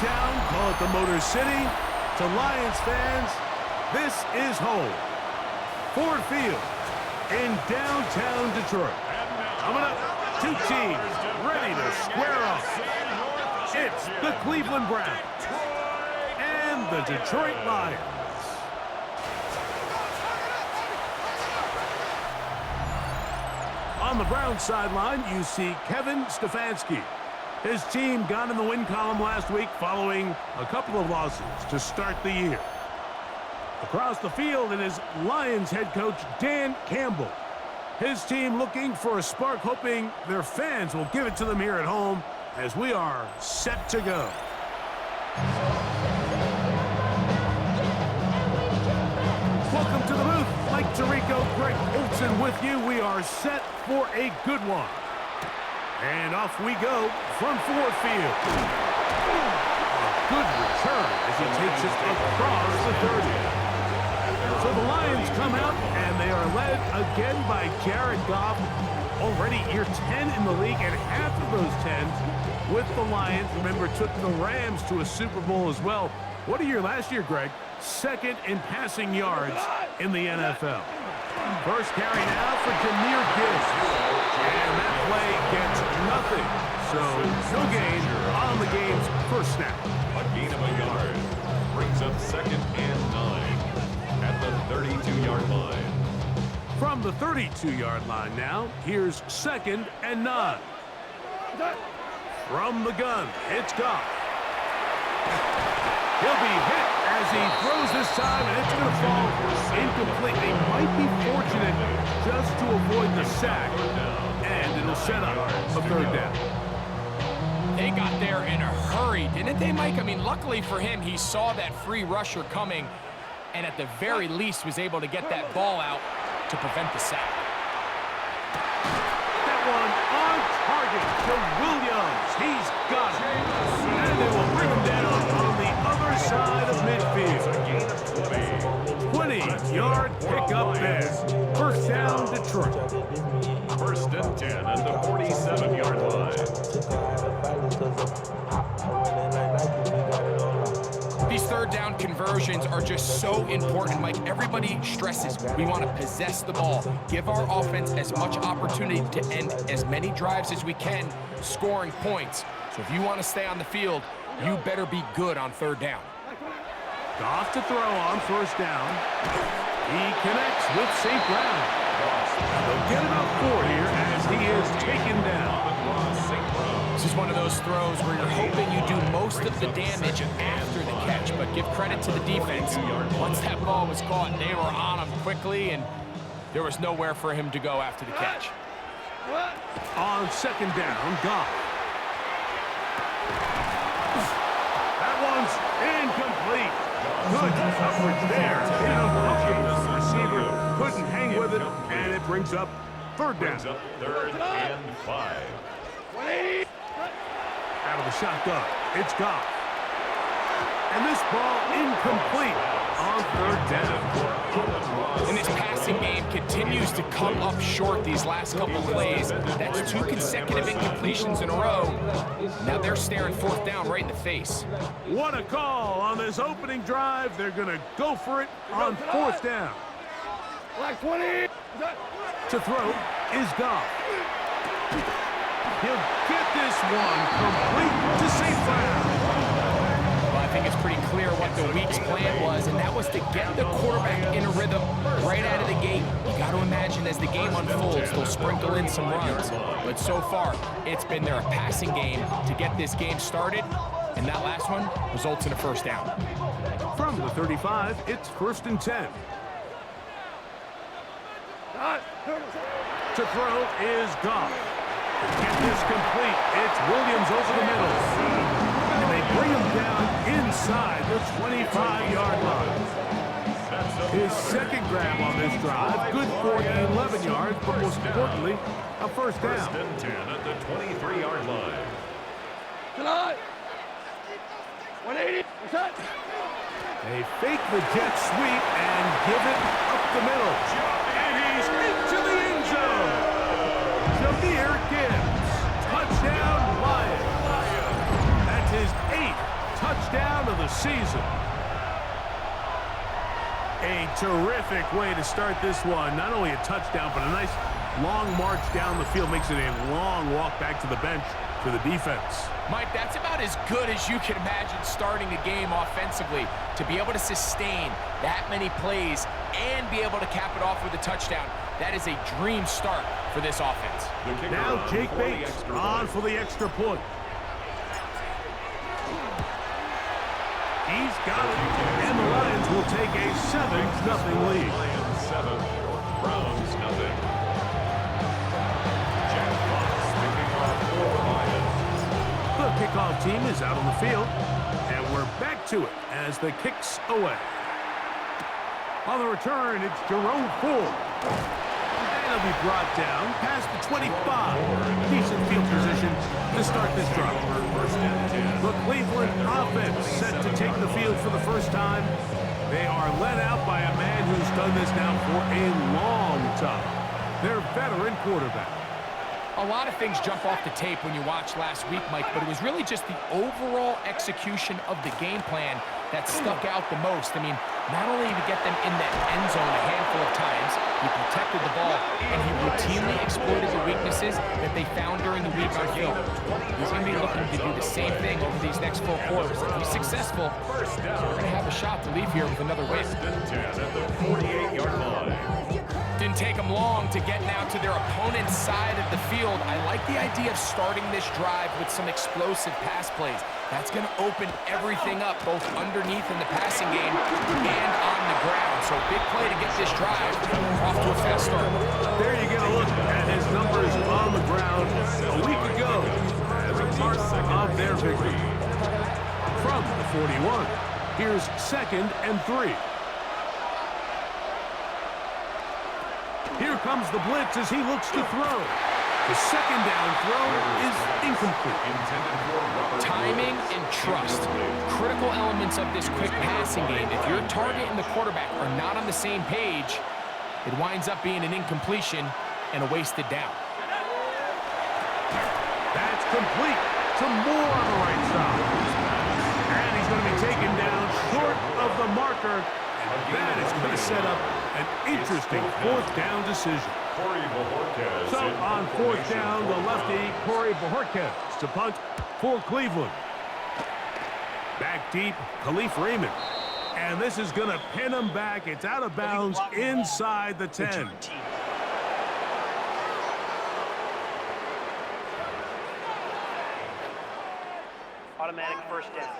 town, call it the Motor City. To Lions fans, this is home. Ford Field in downtown Detroit. Coming up, two teams ready to square off. It's the Cleveland Browns and the Detroit Lions. On the Browns sideline, you see Kevin Stefanski. His team got in the win column last week following a couple of losses to start the year. Across the field, it is Lions head coach Dan Campbell. His team looking for a spark, hoping their fans will give it to them here at home as we are set to go. Welcome to the booth. Mike Tirico, Greg Olson with you. We are set for a good one. And off we go from Ford Field. A good return as he takes it across the 30. So the Lions come out, and they are led again by Jared Goff. Already year 10 in the league, and half of those 10 with the Lions. Remember, took the Rams to a Super Bowl as well. What a year last year, Greg. Second in passing yards in the NFL. First carry now for Jahmyr Gibbs. And that play gets nothing. So no gain on the game's first snap. A gain of a yard brings up 2nd and 9 at the 32-yard line. From the 32-yard line now, here's 2nd and 9. From the gun, it's Goff. He'll be hit as he throws this time, and it's going to fall incomplete. They might be fortunate just to avoid the sack, and it'll set up a 3rd down. They got there in a hurry, didn't they, Mike? I mean, luckily for him, he saw that free rusher coming, and at the very least was able to get that ball out to prevent the sack. That one on target to Williams. He's got it. And they will bring him down on the other side of midfield. 20-yard pickup there. First down, Detroit. 1st and 10 at the 47-yard line. These 3rd down conversions are just so important, Mike. Everybody stresses we want to possess the ball, give our offense as much opportunity to end as many drives as we can, scoring points. So if you want to stay on the field, you better be good on 3rd down. Goff to throw on 1st down. He connects with St. Brown. They'll get it up 4 here as he is taken down. This is one of those throws where you're hoping you do most of the damage after the catch, but give credit to the defense. Once that ball was caught, they were on him quickly, and there was nowhere for him to go after the catch. On 2nd down, Goff. That one's incomplete. Good coverage there. The receiver couldn't hang with it, and it brings up 3rd down. 3rd and 5. Out of the shotgun, it's Goff. And this ball incomplete on 3rd down. And this passing game continues to come up short these last couple plays. That's 2 consecutive incompletions in a row. Now they're staring 4th down right in the face. What a call on this opening drive. They're going to go for it on 4th down. To throw is Goff. He'll get this one complete to St. Brown. Well, I think it's pretty clear what the week's plan was, and that was to get the quarterback in a rhythm right out of the gate. You got to imagine as the game unfolds, they'll sprinkle in some runs. But so far, it's been their passing game to get this game started, and that last one results in a 1st down. From the 35, it's 1st and 10. To throw is Goff. Get this complete. It's Williams over the middle. And they bring him down inside the 25-yard line. His 2nd grab on this drive. Good for 11 yards, but most importantly, a 1st down. 1st and 10 at the 23-yard line. 180. They fake the jet sweep and give it up the middle. And he's into the end zone. Jahmyr Gibbs. Touchdown, Lions. That's his 8th touchdown season. A terrific way to start this one. Not only a touchdown, but a nice long march down the field. Makes it a long walk back to the bench for the defense. Mike, that's about as good as you can imagine starting a game offensively. To be able to sustain that many plays and be able to cap it off with a touchdown, that is a dream start for this offense. Now Jake Bates on for the extra point. He's got it, and the Lions will take a 7-0 lead. Lions 7, Browns nothing. Jack Fox picking off for the Lions. The kickoff team is out on the field, and we're back to it as the kick's away. On the return, it's Jerome Ford. And he'll be brought down past the 25. Decent field position to start this drive. The Cleveland offense set to take the field for the first time. They are led out by a man who's done this now for a long time. Their veteran quarterback. A lot of things jump off the tape when you watch last week, Mike, but it was really just the overall execution of the game plan that stuck out the most. I mean, not only did he get them in the end zone a handful of times, he protected the ball, and he routinely exploited the weaknesses that they found during the week on film. He's going to be looking to do the same thing over these next 4 quarters. If he's successful, they're going to have a shot to leave here with another win. First and 10 at the 48-yard line. Didn't take them long to get now to their opponent's side of the field. I like the idea of starting this drive with some explosive pass plays. That's going to open everything up, both underneath in the passing game and on the ground. So big play to get this drive off to a fast start. There you get a look at his numbers on the ground a week ago as a part of their victory. From the 41, here's 2nd and 3. Here comes the blitz as he looks to throw. The second down throw is incomplete. Timing and trust, critical elements of this quick passing game. If your target and the quarterback are not on the same page, it winds up being an incompletion and a wasted down. That's complete to Moore on the right side. And he's going to be taken down short of the marker. And that is going to set up an interesting 4th down decision. So on 4th down, the lefty, Corey Bojorquez to punt for Cleveland. Back deep, Khalif Raymond. And this is going to pin him back. It's out of bounds inside the 10. Automatic first down.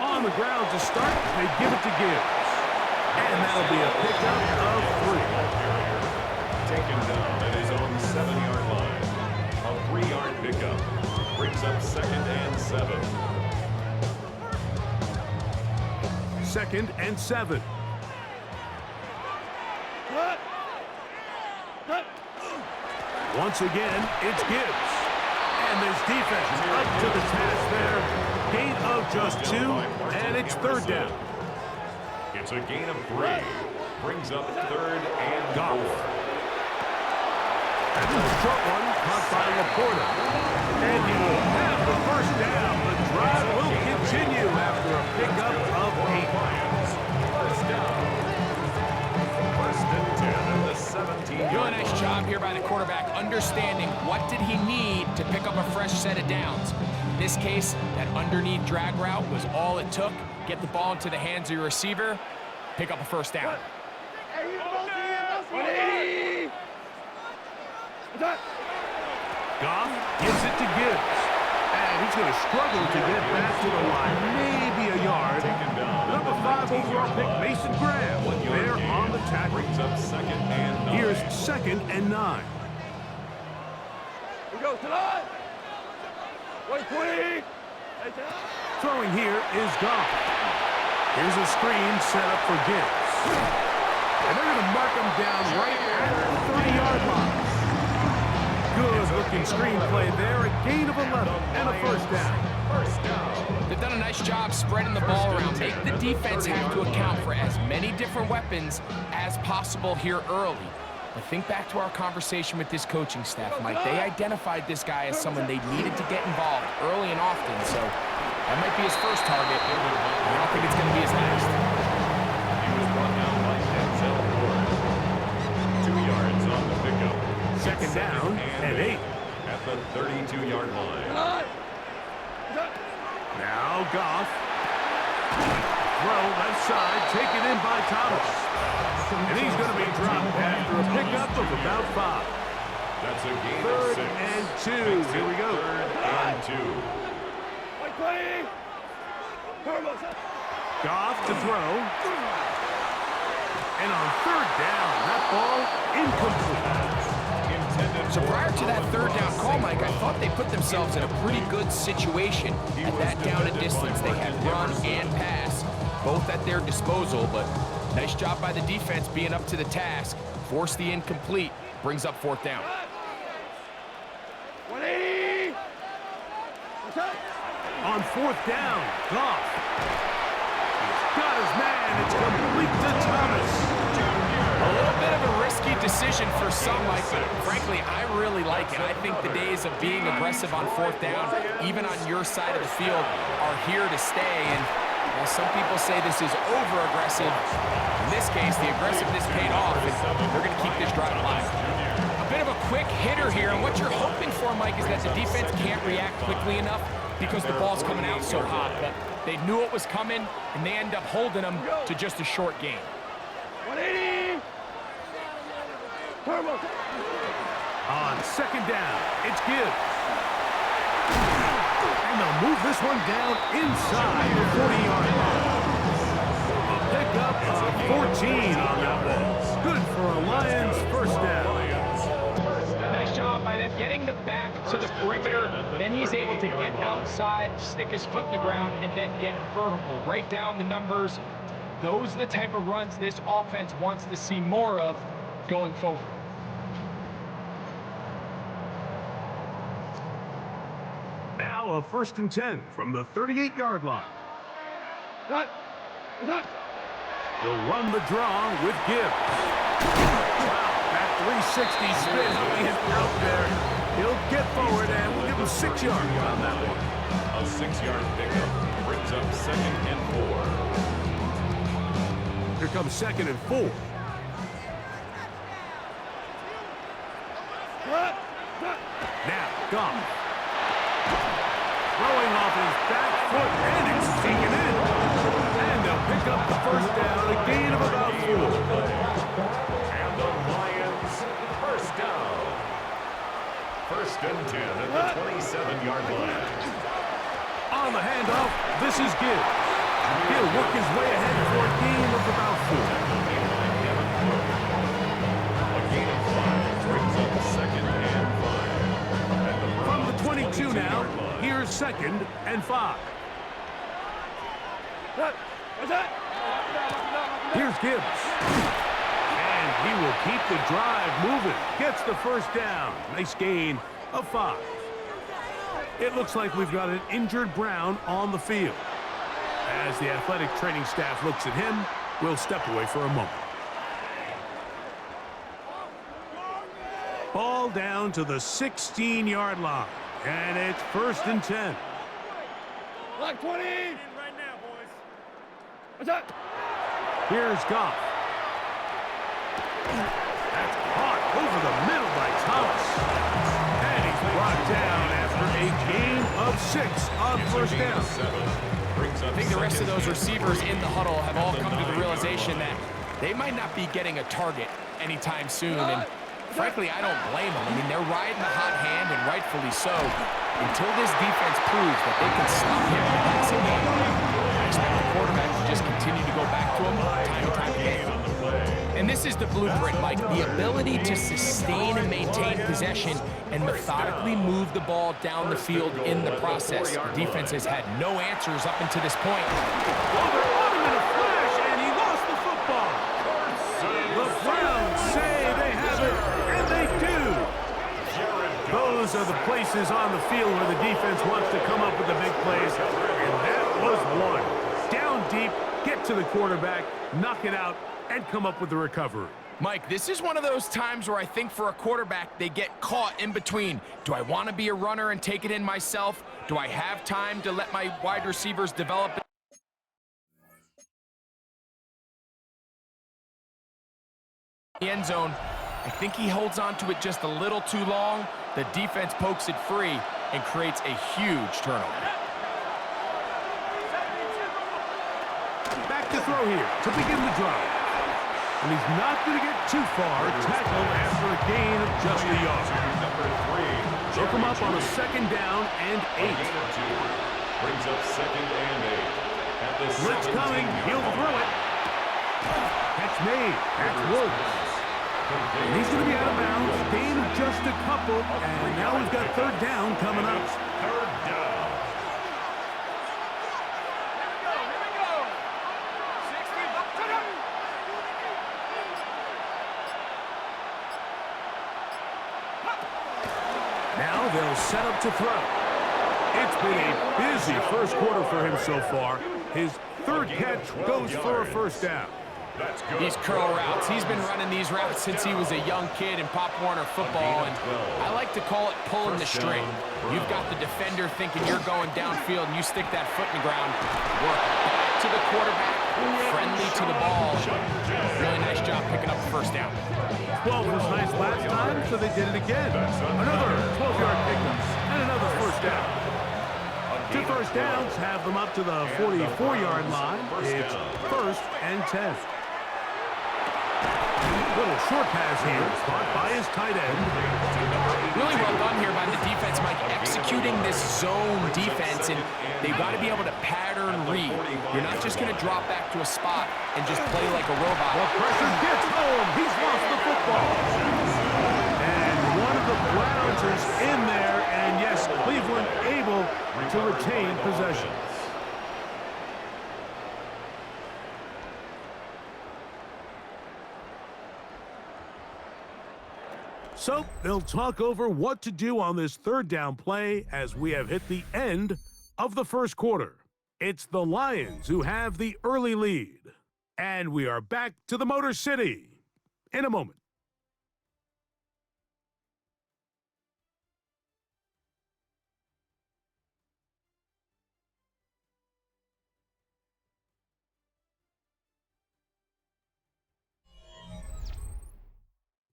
On the ground to start, they give it to Gibbs. And that'll be a pickup of 3. Taken down at his own 7-yard line. A 3-yard pickup brings up 2nd and 7. 2nd and 7. Once again, it's Gibbs. And there's defense up to the task there. Gain of just 2, and it's 3rd down. It's a gain of 3. Brings up 3rd and 4. That's a short one, caught by Laporta. And he will have the 1st down. The drive will continue after a pickup of 8. First down. 1st and 10 at the 17. Really nice job here by the quarterback, understanding what did he need to pick up a fresh set of downs. In this case, that underneath drag route was all it took. Get the ball into the hands of your receiver, pick up a 1st down. Goff gives it to Gibbs. And he's going to struggle to get back to the line. Maybe a yard. Number 5 overall pick, Mason Graham. There on the tackle. Brings up 2nd and 9. Here's 2nd and 9. We go to the line. 120. Throwing here is Goff. Here's a screen set up for Gibbs. And they're going to mark him down right at the 30-yard line. Good-looking screenplay there. A gain of 11 and a 1st down. They've done a nice job spreading the ball around. Make the defense have to account for as many different weapons as possible here early. But think back to our conversation with this coaching staff, Mike. They identified this guy as someone they needed to get involved early and often, so that might be his first target. I don't think it's going to be his last. He was brought down by Denzel Ward. 2 yards on the pickup. Second down and 8. At the 32-yard line. Now Goff. Throw left side, taken in by Thomas. And he's going to be dropped after a pickup of about 5. That's a gain Third of 6. and 2. Makes Here it we go. Third and 2. Goff to throw. And on third down, that ball incomplete. So prior to that third down call, Mike, I thought they put themselves in a pretty good situation. At that down and distance, they had run and pass, both at their disposal, but nice job by the defense being up to the task. Force the incomplete, brings up fourth down. 180. On fourth down, Goff. He's got his man. It's complete to Thomas. A little bit of a risky decision for some, Mike, but frankly, I really like it. I think the days of being aggressive on fourth down, even on your side of the field, are here to stay. And while some people say this is over-aggressive, in this case, the aggressiveness paid off, and they're going to keep this drive alive. A bit of a quick hitter here, and what you're hoping for, Mike, is that the defense can't react quickly enough because the ball's coming out so hot. But they knew it was coming, and they end up holding them to just a short game. 180. On second down, it's Gibbs. And they'll move this one down inside the 40-yard line. A pickup of 14 on that ball. Good for a Lions first down. Nice job by them getting the back to the perimeter. Then he's able to get outside, stick his foot in the ground, and then get vertical. Write down the numbers. Those are the type of runs this offense wants to see more of going forward. Now a 1st and 10 from the 38-yard line. He'll run the draw with Gibbs. Wow, that 360 spin being out there. He'll get forward, and we'll give him 6 yards on that one. A 6-yard pickup brings up 2nd and 4. Here comes 2nd and 4. Now, Goff. Throwing off his back foot, and it's taken in. And they'll pick up the first down, a gain of about 4. And the Lions first down. 1st and 10 at the 27-yard line. On the handoff, this is Gibbs. He'll work his way ahead for a gain of about 4. A gain of 5 brings up 2nd and 5. From the 22 now, here's 2nd and 5. Here's Gibbs. And he will keep the drive moving. Gets the first down. Nice gain of 5. It looks like we've got an injured Brown on the field. As the athletic training staff looks at him, we'll step away for a moment. Ball down to the 16-yard line. And it's 1st and 10. Block 20. Right now, boys. What's that? Here's Goff. That's caught over the middle by Thomas. And he's brought down after a gain of 6 on first down. I think the rest of those receivers in the huddle have all come to the realization that they might not be getting a target anytime soon. And frankly, I don't blame them. I mean, they're riding the hot hand, and rightfully so, until this defense proves that they can stop him in the passing game. I expect the quarterback to just continue to go back to him time and time again. And this is the blueprint, Mike. The ability to sustain and maintain possession and methodically move the ball down the field in the process. The defense has had no answers up until this point. Well, they're on him in a flash, and he lost the football. The Browns say they have it, and they do. Those are the places on the field where the defense wants to come up with the big plays, and that was one. Down deep, get to the quarterback, knock it out, and come up with the recovery. Mike, this is one of those times where I think for a quarterback, they get caught in between. Do I want to be a runner and take it in myself? Do I have time to let my wide receivers develop the end zone? I think he holds on to it just a little too long. The defense pokes it free and creates a huge turnover. Back to throw here to begin the drive. And he's not going to get too far. Tackled after a gain of just a yard. They'll come up on a 2nd down and 8. Brings up 2nd and 8. At the Blitz coming. He'll throw it. Catch made. That's Woods. And he's going to be out of bounds. Gain of just a couple. And now we've got 3rd down coming up. 3rd down. Now they'll set up to throw. It's been a busy first quarter for him so far. His 3rd catch goes for a 1st down. These curl routes, he's been running these routes since he was a young kid in Pop Warner football, and I like to call it pulling the string. You've got the defender thinking you're going downfield, and you stick that foot in the ground. Work back to the quarterback, friendly to the ball. Really nice job picking up the 1st down. 12 was nice last time, so they did it again. Another 12-yard pickup and another 1st down. 2 1st downs have them up to the 44-yard line. It's 1st and 10. Little short pass here, caught by his tight end. Really well done here by the defense, Mike, executing this zone defense, and they've got to be able to pattern read. You're not just going to drop back to a spot and just play like a robot. The pressure gets home. He's lost the football. And one of the Browns is in there, and yes, Cleveland able to retain possession. So they'll talk over what to do on this 3rd down play as we have hit the end of the first quarter. It's the Lions who have the early lead. And we are back to the Motor City in a moment.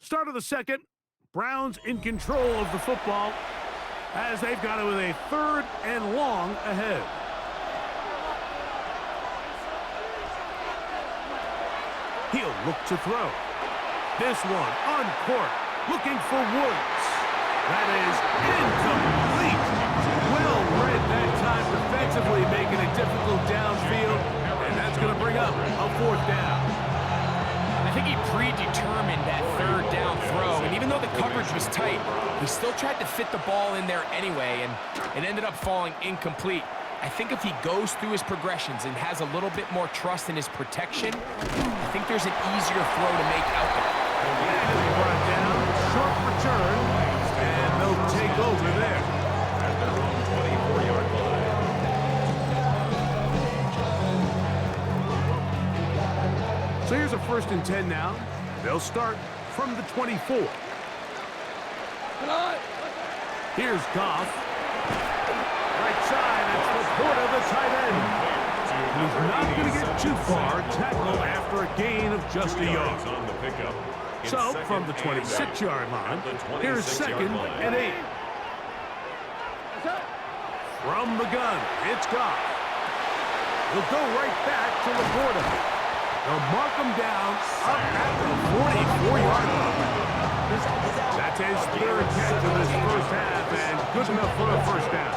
Start of the 2nd. Browns in control of the football as they've got it with a 3rd and long ahead. He'll look to throw. This one on court, looking for Woods. That is incomplete. Well read that time defensively, making it difficult downfield, and that's going to bring up a 4th down. I think he predetermined that 3rd down throw, and even though the coverage was tight, he still tried to fit the ball in there anyway, and it ended up falling incomplete. I think if he goes through his progressions and has a little bit more trust in his protection, I think there's an easier throw to make out there. Brought down, short return, and they'll take over there. At their own 24-yard line. So here's a 1st and 10 now. They'll start from the 24. Here's Goff. Right side, it's Laporta, the tight end. He's not going to get too far. Tackle after a gain of just a yard. So from the 26-yard line, here's 2nd and 8. From the gun, it's Goff. He'll go right back to Laporta. They'll mark him down up at the 44-yard line. That's his 3rd catch of this 1st half, and good enough for a 1st down.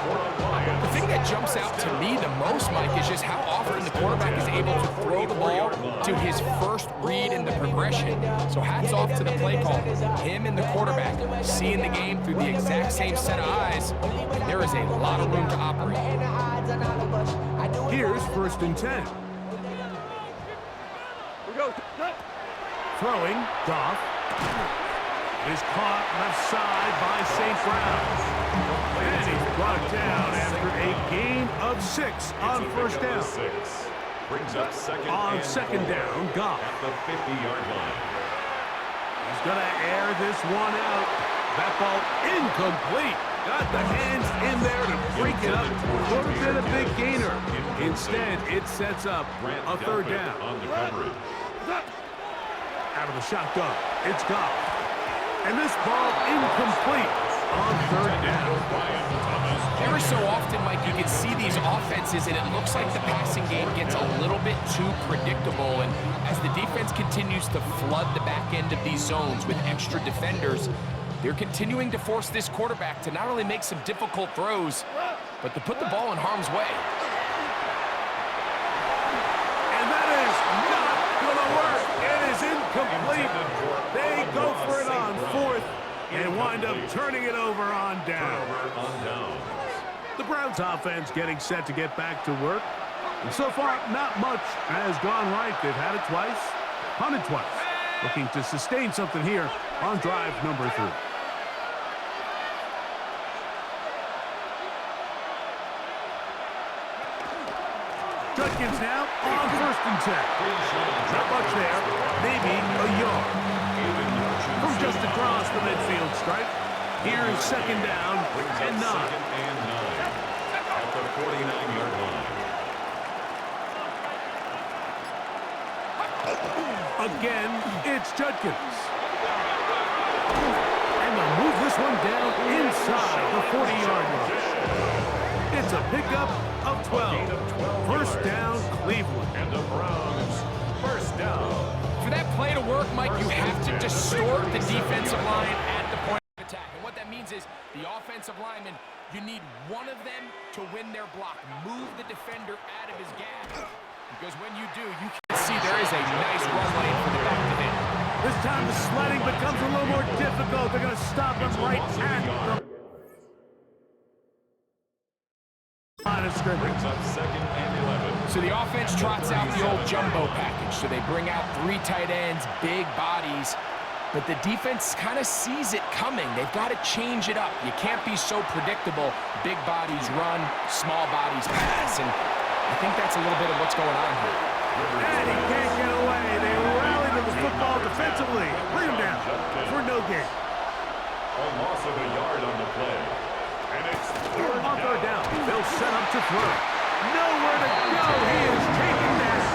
The thing that jumps out to me the most, Mike, is just how often the quarterback is able to throw the ball to his first read in the progression. So hats off to the play call. Him and the quarterback seeing the game through the exact same set of eyes. There is a lot of room to operate. Here's 1st and 10. Throwing, Goff. Is caught left side by St. Brown. And he's brought down after a gain of 6 on 1st down. Brings up 2nd On and 2nd down, Goff. at the 50-yard line. He's going to air this one out. That ball incomplete. Got the hands in there to break it up. Could have been a big gainer. Instead, it sets up a third down. On the coverage. Out of the shotgun. It's gone. And this ball incomplete on third down. Every so often, Mike, you can see these offenses, and it looks like the passing game gets a little bit too predictable. And as the defense continues to flood the back end of these zones with extra defenders, they're continuing to force this quarterback to not only make some difficult throws, but to put the ball in harm's way. And that is not going to work. It is incomplete. They go for it on fourth and wind up turning it over on down. The Browns offense getting set to get back to work. And so far, not much has gone right. They've had it twice, punted twice. Looking to sustain something here on drive number 3. Judkins now on 1st and 10. Not much there, maybe a yard. From just across the midfield stripe, here's 2nd down and 9. At the 49-yard line. Again, it's Judkins. And they'll move this one down inside the 40-yard line. It's a pickup of 12. First down, Cleveland. And the Browns, first down. For that play to work, Mike, you have to distort the defensive line at the point of attack. And what that means is the offensive lineman, you need one of them to win their block. Move the defender out of his gap. Because when you do, you can see there is a nice run lane for the back to hit. This time the sledding becomes a little more difficult. They're going to stop him right at the line of scrimmage. Brings up 2nd and 11. So the offense trots out the old jumbo package. So they bring out 3 tight ends, big bodies. But the defense kind of sees it coming. They've got to change it up. You can't be so predictable. Big bodies run, small bodies pass. And I think that's a little bit of what's going on here. And he can't get away. They rally to the football defensively. Bring him down for no gain. A loss of a yard on the play. And it's On third down, they'll set up to throw. Nowhere to go. He is taken down.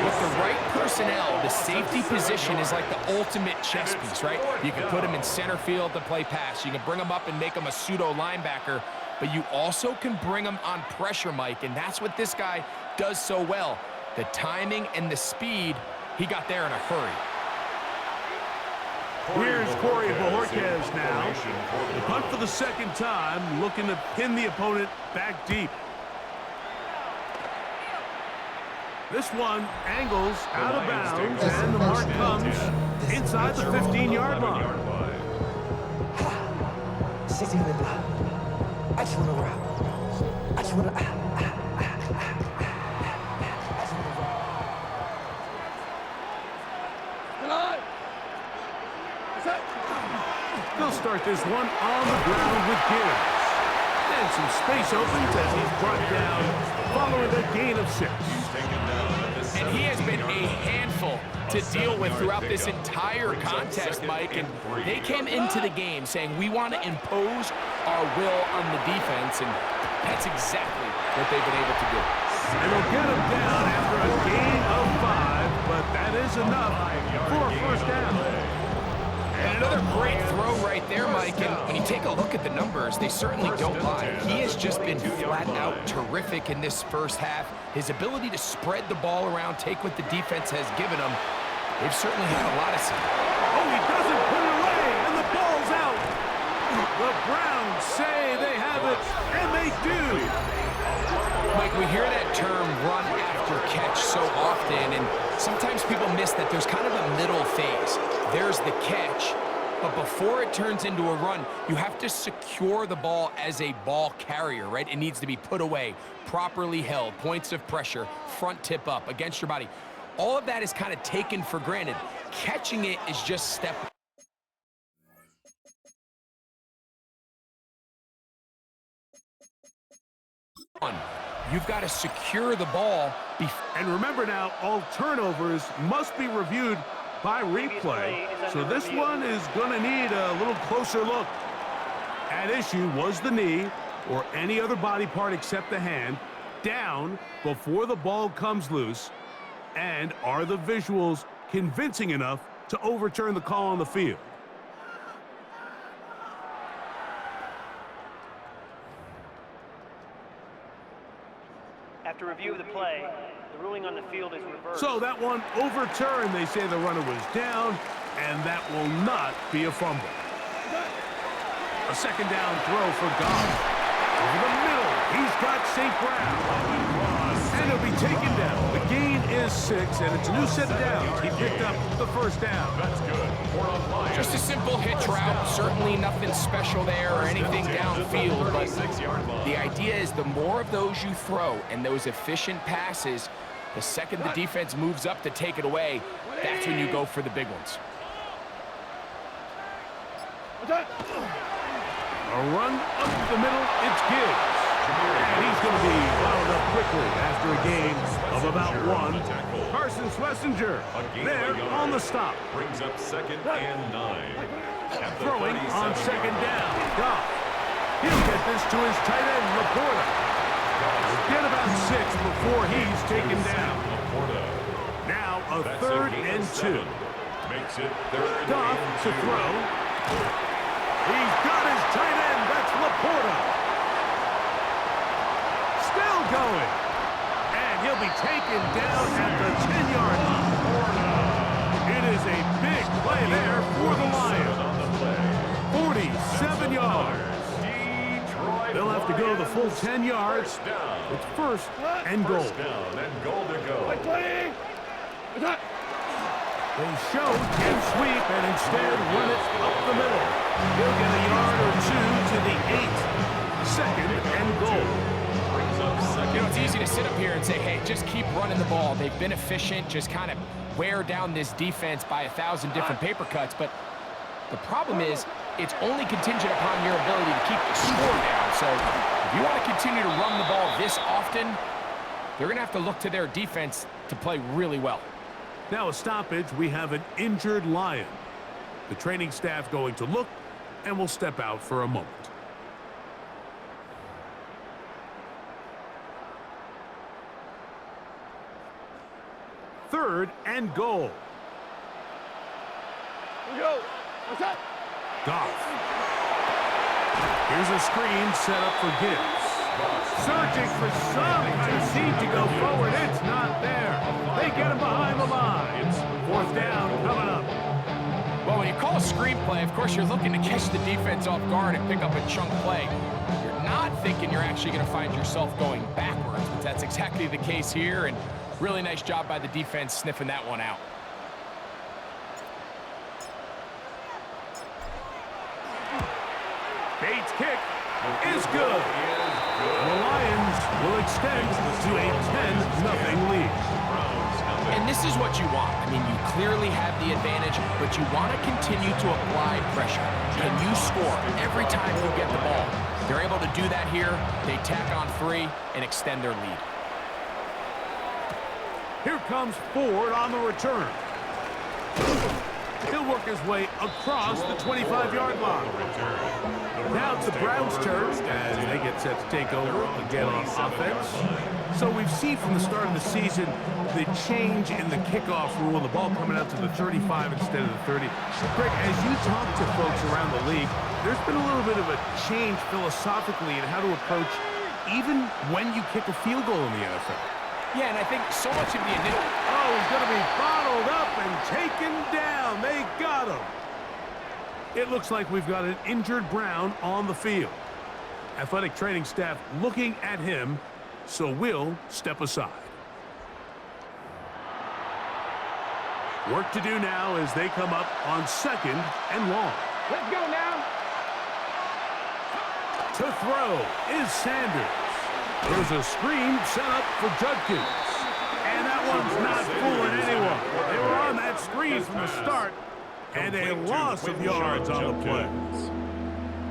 With the right personnel, the safety position is like the ultimate chess piece, right? You can put him in center field to play pass. You can bring him up and make him a pseudo linebacker. But you also can bring him on pressure, Mike, and that's what this guy does so well. The timing and the speed, he got there in a hurry. Here's Corey Bojorquez now. The punt for the 2nd time, looking to pin the opponent back deep. This one angles out of bounds, and the mark comes inside the 15-yard line. I just want to rock. I just want to. They'll start this one on the ground with Gibbs. And some space opens as he's brought down following a gain of 6. And he has been a handful to deal with throughout this entire contest, Mike. And they came into the game saying, we want to impose our will on the defense, and that's exactly what they've been able to do. And they'll get him down after a gain of 5, but that is enough for a first down. And another great throw right there, Mike. And when you take a look at the numbers, they certainly don't lie. He has just been flat out terrific in this first half. His ability to spread the ball around, take what the defense has given him, they've certainly had a lot of some. Oh, he doesn't put it away, and the ball's out. The Browns say they have it, and they do. Mike, we hear that term run after catch so often, and sometimes people miss that there's kind of a middle phase. There's the catch, but before it turns into a run, you have to secure the ball as a ball carrier, right? It needs to be put away, properly held, points of pressure, front tip up against your body. All of that is kind of taken for granted. Catching it is just step one. You've got to secure the ball. And remember now, all turnovers must be reviewed by replay, so this one is going to need a little closer look. At issue was the knee or any other body part except the hand down before the ball comes loose, and are the visuals convincing enough to overturn the call on the field? After review of the play, the ruling on the field is reversed. So that one overturned. They say the runner was down, and that will not be a fumble. A second down throw for Goff. Over the middle, he's got St. Brown. And he'll be taken down. The gain is 6, and it's a new set of downs. He picked up the first down. That's good. Just a simple hitch route. Certainly nothing special there or anything downfield. But the idea is the more of those you throw and those efficient passes, the second the defense moves up to take it away, that's when you go for the big ones. A run up the middle, it's Gibbs. And he's going to be fouled up quickly after a gain of about 1. Carson Schlesinger there on the stop. Brings up 2nd and 9. Throwing on 2nd down. Goff. He'll get this to his tight end, Laporta. Get about 6 before he's taken down. Now a 3rd and 2. Makes it 3rd Goff and to 2. throw. He's got his tight end. That's Laporta. Still going. And he'll be taken down at the 10-yard line. It is a big play there for the Lions. 47 yards. They'll have to go the full 10 yards. It's 1st and goal. Down and goal to go. They showed can sweep and instead run it up the middle. He'll get a yard or 2 to the 8. 2nd and goal. You know, it's easy to sit up here and say, hey, just keep running the ball. They've been efficient, just kind of wear down this defense by 1,000 different paper cuts. But the problem is it's only contingent upon your ability to keep the score down. So if you want to continue to run the ball this often, they're going to have to look to their defense to play really well. Now a stoppage, we have an injured Lion. The training staff going to look, and will step out for a moment. Third and goal. Goff. Here's a screen set up for Gibbs. Searching for some kind of seed to go forward. It's not there. They get him behind the line. 4th down coming up. Well, when you call a screenplay, of course, you're looking to catch the defense off guard and pick up a chunk play. You're not thinking you're actually going to find yourself going backwards, but that's exactly the case here, and really nice job by the defense sniffing that one out. Bates' kick is good. The Lions will extend to a 10-0 lead. And this is what you want. I mean, you clearly have the advantage, but you want to continue to apply pressure. Can you score every time you get the ball? They're able to do that here. They tack on 3 and extend their lead. Here comes Ford on the return. He'll work his way across the 25-yard line. Now it's the Browns' turn as they get set to take over again on offense. So we've seen from the start of the season the change in the kickoff rule, the ball coming out to the 35 instead of the 30. Greg, as you talk to folks around the league, there's been a little bit of a change philosophically in how to approach even when you kick a field goal in the NFL. Yeah, and I think so much of the initial... Oh, he's going to be bottled up and taken down. They got him. It looks like we've got an injured Brown on the field. Athletic training staff looking at him, so we'll step aside. Work to do now as they come up on 2nd and long. Let's go now. To throw is Sanders. There's a screen set up for Judkins. And that one's not fooling anyone. They were on that screen from the start, and a loss of yards on the play.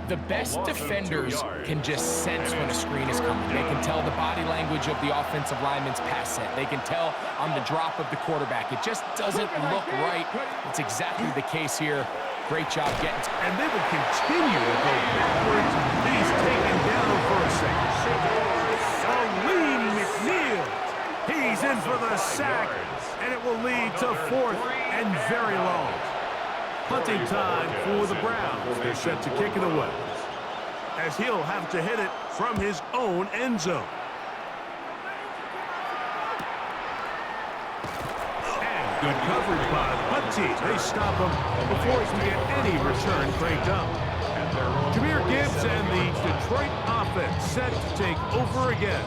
The best defenders can just sense when a screen is coming. They can tell the body language of the offensive lineman's pass set. They can tell on the drop of the quarterback. It just doesn't look right. It's exactly the case here. Great job getting. And they will continue to go backwards. He's taken down for a second. McNeil. He's in for the sack, and it will lead to 4th and very long. Punting time for the Browns. They're set to kick it away, as he'll have to hit it from his own end zone. And good coverage by the punt team. They stop him before he can get any return cranked up. Jahmyr Gibbs and the Detroit offense set to take over again.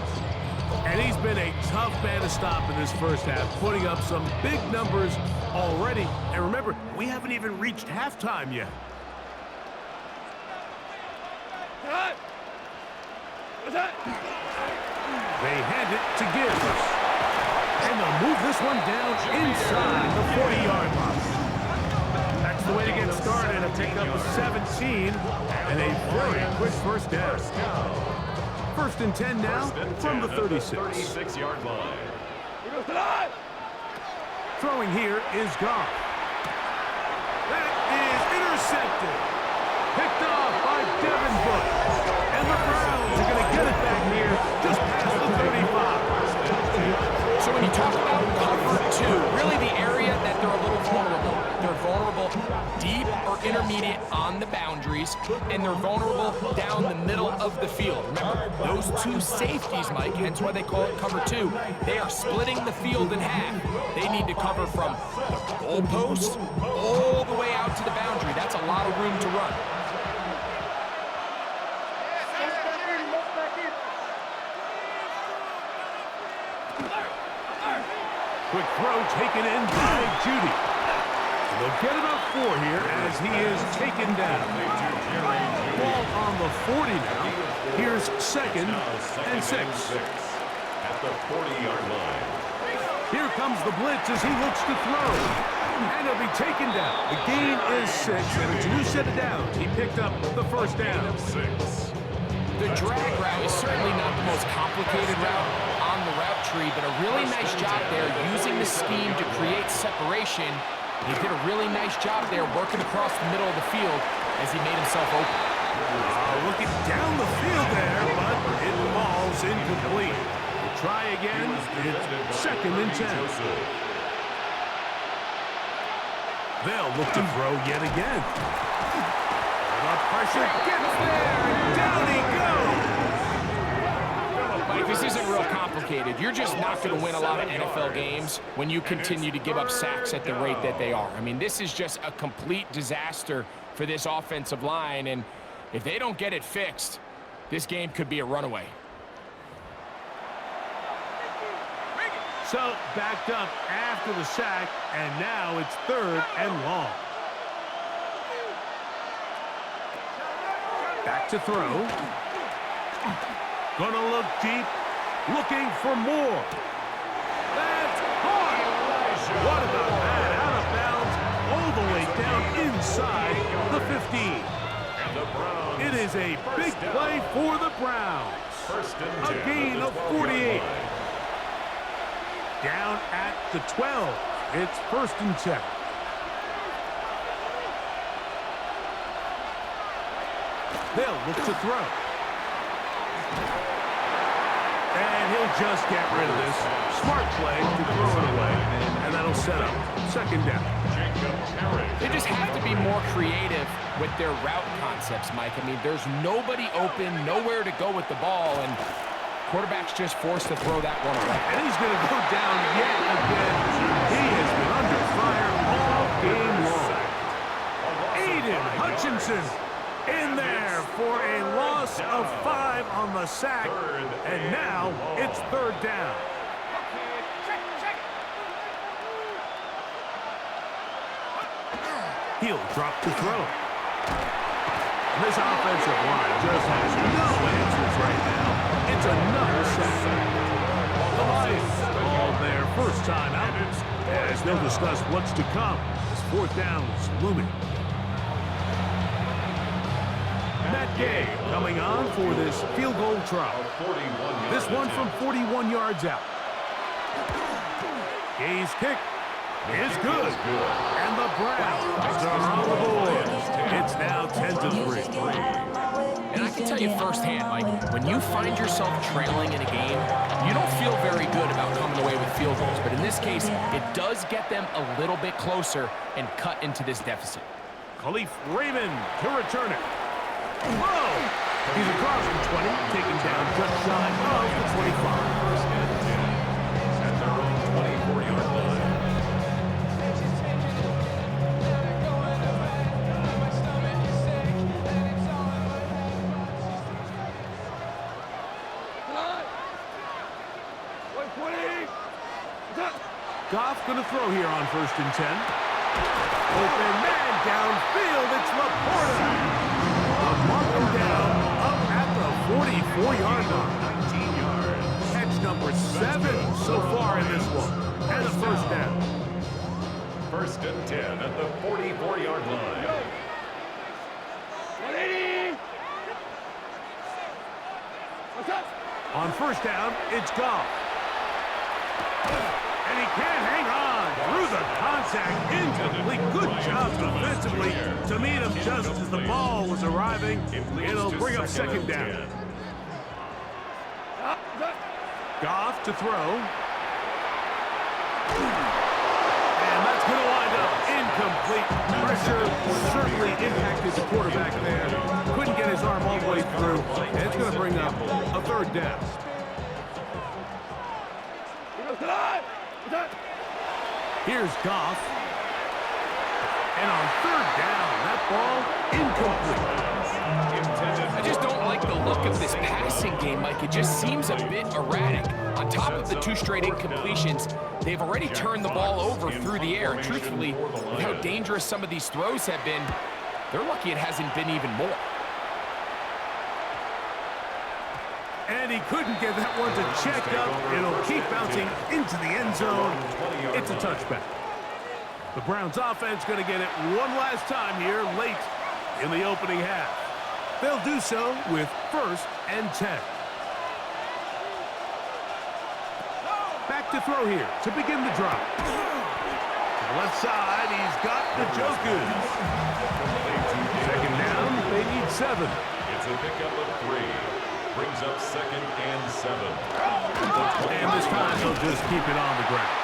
And he's been a tough man to stop in this first half, putting up some big numbers already. And remember, we haven't even reached halftime yet. They hand it to Gibbs. And they'll move this one down inside the 40-yard line. That's the way to get started. A pick up a 17 and a very quick first down. 1st and 10 now from the 36. 36-yard line. Throwing here is Goff. That is intercepted. Picked off by Devin Bush. And the Browns are going to get it back here just past the 35. So when you talk about cover 2, really the area that they're a little vulnerable. They're vulnerable deep or intermediate on the boundaries, and they're vulnerable down the middle of the field. Remember, those two safeties, Mike, hence why they call it cover 2, they are splitting the field in half. They need to cover from the goalpost all the way out to the boundary. That's a lot of room to run. Quick throw taken in by Judy. They'll get about 4 here as he is taken down. Ball on the 40 now. Here's 2nd and 6. At the 40-yard line. Here comes the blitz as he looks to throw. And he'll be taken down. The gain is 6, and it's a new set of downs. He picked up the first down. 6. The drag route is certainly not the most complicated route on the route tree, but a really nice job there using the scheme to create separation. He did a really nice job there working across the middle of the field as he made himself open. Looking down the field there, but it falls incomplete. Try again. It's 2nd and 10. They'll look to throw yet again. The pressure gets there, and down he goes. Mike, this isn't real complicated. You're just not going to win a lot of NFL games when you continue to give up sacks at the rate that they are. I mean, this is just a complete disaster for this offensive line, and if they don't get it fixed, this game could be a runaway. So, backed up after the sack, and now it's 3rd and long. Back to throw. Gonna look deep, looking for more. That's hard. What about that? Out of bounds, all the way down inside the 15. It is a big play for the Browns. A gain of 48. Down at the 12. It's 1st and 10. They'll look to throw. And he'll just get rid of this. Smart play to throw it away. And that'll set up 2nd down. They just have to be more creative with their route concepts, Mike. I mean, there's nobody open, nowhere to go with the ball, and quarterback's just forced to throw that one away. And he's going to go down yet again. He has been under fire all game long. Aiden Hutchinson in there for a loss of 5 on the sack. And now it's 3rd down. He'll drop to throw. This offensive line just has no answers right now. It's another sack. The Lions all their first time out, as they'll discuss what's to come as 4th down is looming. Matt Gay coming on for this field goal try. This one from 41 yards out. Gay's kick is good. And the Browns are on the board. It's now 10-3. And I can tell you firsthand, Mike, when you find yourself trailing in a game, you don't feel very good about coming away with field goals. But in this case, it does get them a little bit closer and cut into this deficit. Khalif Raymond to return it. Whoa! He's across the 20, taken down just shy of the 25. First and 10 at their own 24-yard line. Goff going to throw here on 1st and 10. Open man downfield. It's Laporta. Mark him down up at the 44-yard line. 19 yards. Catch number 7 so far in this one. And a first down. First and 10 at the 44-yard line. 180. On first down, it's Goff. And he can't hang on through the contact. Incomplete. Good job defensively to meet him just as the ball was arriving. It'll bring up second down. Goff to throw. And that's going to wind up incomplete. Pressure certainly impacted the quarterback there. Couldn't get his arm all the way through. And it's going to bring up a third down. Here's Goff. And on third down, that ball incomplete. I just don't like the look of this passing game, Mike. It just seems a bit erratic. On top of the 2 straight incompletions, they've already turned the ball over through the air. And truthfully, with how dangerous some of these throws have been, they're lucky it hasn't been even more. And he couldn't get that one to check up. It'll keep bouncing into the end zone. It's a touchback. The Browns offense going to get it one last time here late in the opening half. They'll do so with 1st and 10. Back to throw here to begin the drive. To the left side, he's got the Joku. Second down, they need 7. It's a pickup of 3. Brings up 2nd and 7. And this time he'll just keep it on the ground.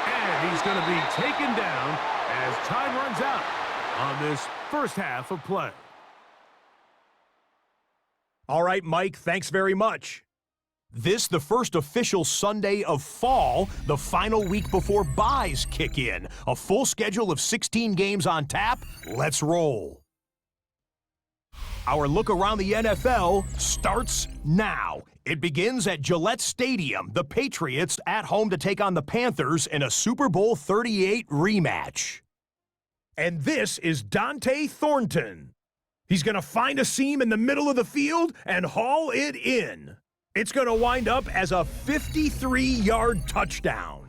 And he's going to be taken down as time runs out on this first half of play. All right, Mike, thanks very much. This, the first official Sunday of fall, the final week before byes kick in. A full schedule of 16 games on tap. Let's roll. Our look around the NFL starts now. It begins at Gillette Stadium. The Patriots at home to take on the Panthers in a Super Bowl 38 rematch. And this is Dante Thornton. He's going to find a seam in the middle of the field and haul it in. It's going to wind up as a 53-yard touchdown.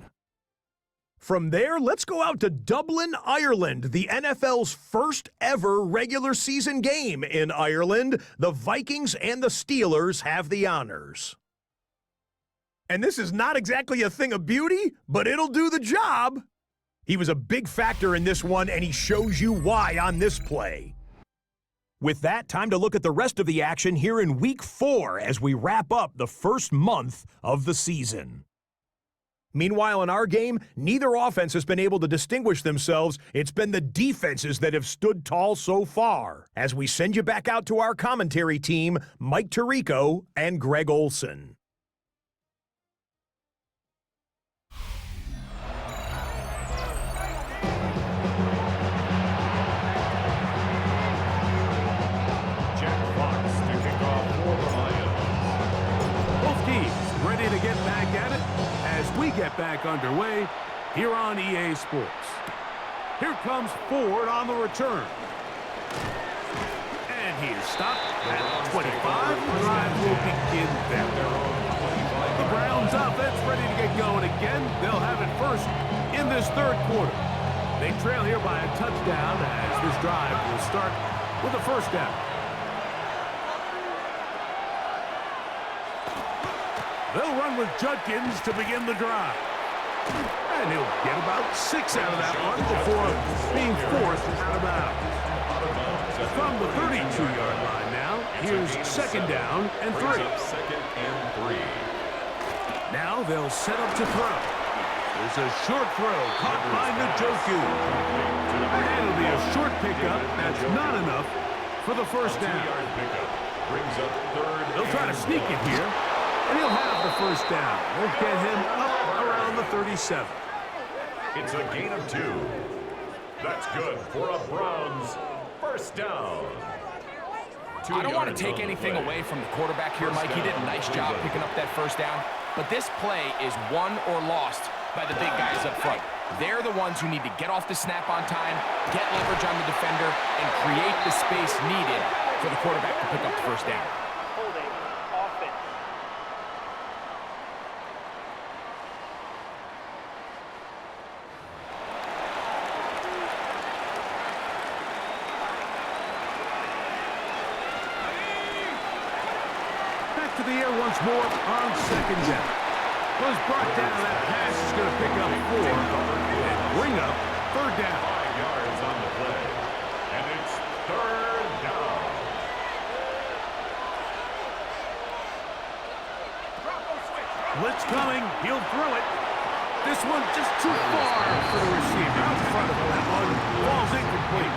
From there, let's go out to Dublin, Ireland, the NFL's first ever regular season game in Ireland. The Vikings and the Steelers have the honors. And this is not exactly a thing of beauty, but it'll do the job. He was a big factor in this one, and he shows you why on this play. With that, time to look at the rest of the action here in Week 4 as we wrap up the first month of the season. Meanwhile, in our game, neither offense has been able to distinguish themselves. It's been the defenses that have stood tall so far. As we send you back out to our commentary team, Mike Tirico and Greg Olson. Jack Fox to kick off for the Lions. Both teams ready to get back at it as we get back underway here on EA Sports. Here comes Ford on the return. And he is stopped at 25. The drive will begin there. The Browns offense ready to get going again. They'll have it first in this third quarter. They trail here by a touchdown as this drive will start with a first down. They'll run with Judkins to begin the drive. And he'll get about 6 out of that one before being forced out of bounds. From the 32-yard line now, here's second down and 3. Second and 3. Now they'll set up to throw. There's a short throw caught by Njoku. And it'll be a short pickup. That's not enough for the first down. Brings up third. They'll try to sneak it here, and he'll have the first down. They'll get him up around the 37. It's a gain of 2. That's good for a Browns first down. I don't want to take anything away from the quarterback here, Mike. He did a nice job picking up that first down. But this play is won or lost by the big guys up front. They're the ones who need to get off the snap on time, get leverage on the defender, and create the space needed for the quarterback to pick up the first down. Holding offense. Back to the air once more on second down. Was brought down. That pass is going to pick up 4 and bring up third down. 5 yards on the play. And it's third down. Blitz coming. He'll throw it. This one just too far for the receiver. Out in front of him. That one falls incomplete.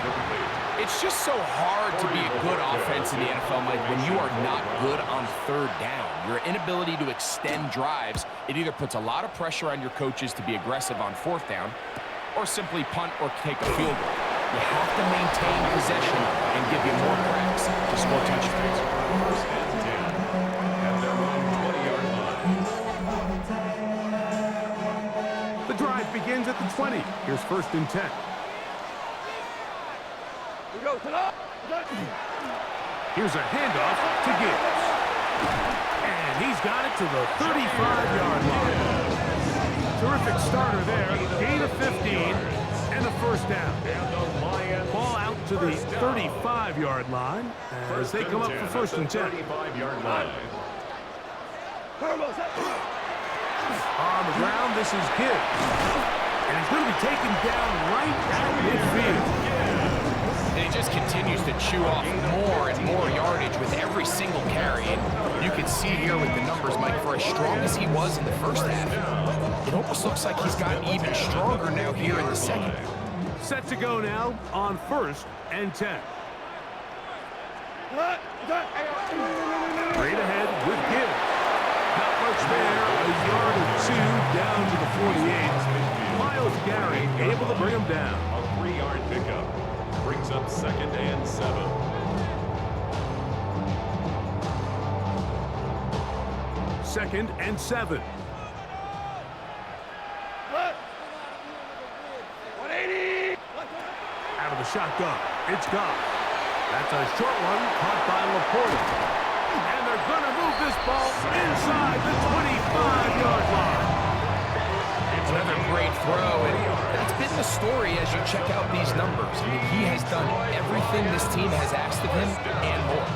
It's just so hard to be a good offense in the NFL, Mike, when you are not good on third down. Your inability to extend drives, it either puts a lot of pressure on your coaches to be aggressive on fourth down or simply punt or take a field goal. You have to maintain possession and give you more cracks to score touchdowns. First and 10. At their own 20-yard line. The drive begins at the 20. Here's first and 10. Here's a handoff to Gibbs. And he's got it to the 35-yard line. Terrific starter there. Gain of 15 and a first down. Ball out to the 35-yard line as they come up for first and 10. 35-yard line. On the ground, this is Gibbs. And he's going to be taken down right at midfield. And he just continues to chew off more and more yardage with every single carry. And you can see here with the numbers, Mike, for as strong as he was in the first half, it almost looks like he's gotten even stronger now here in the second. Set to go now on first and 10. Straight ahead with Gibbs. Not much there, a yard or 2 down to the 48. Myles Garrett able to bring him down. A 3-yard pickup. Brings up second and 7. Second and 7. 180. Out of the shotgun. It's gone. That's a short one caught by Laporta. And they're going to move this ball inside the 25-yard line. Another great throw, and that's been the story as you check out these numbers. I mean, he has done everything this team has asked of him and more.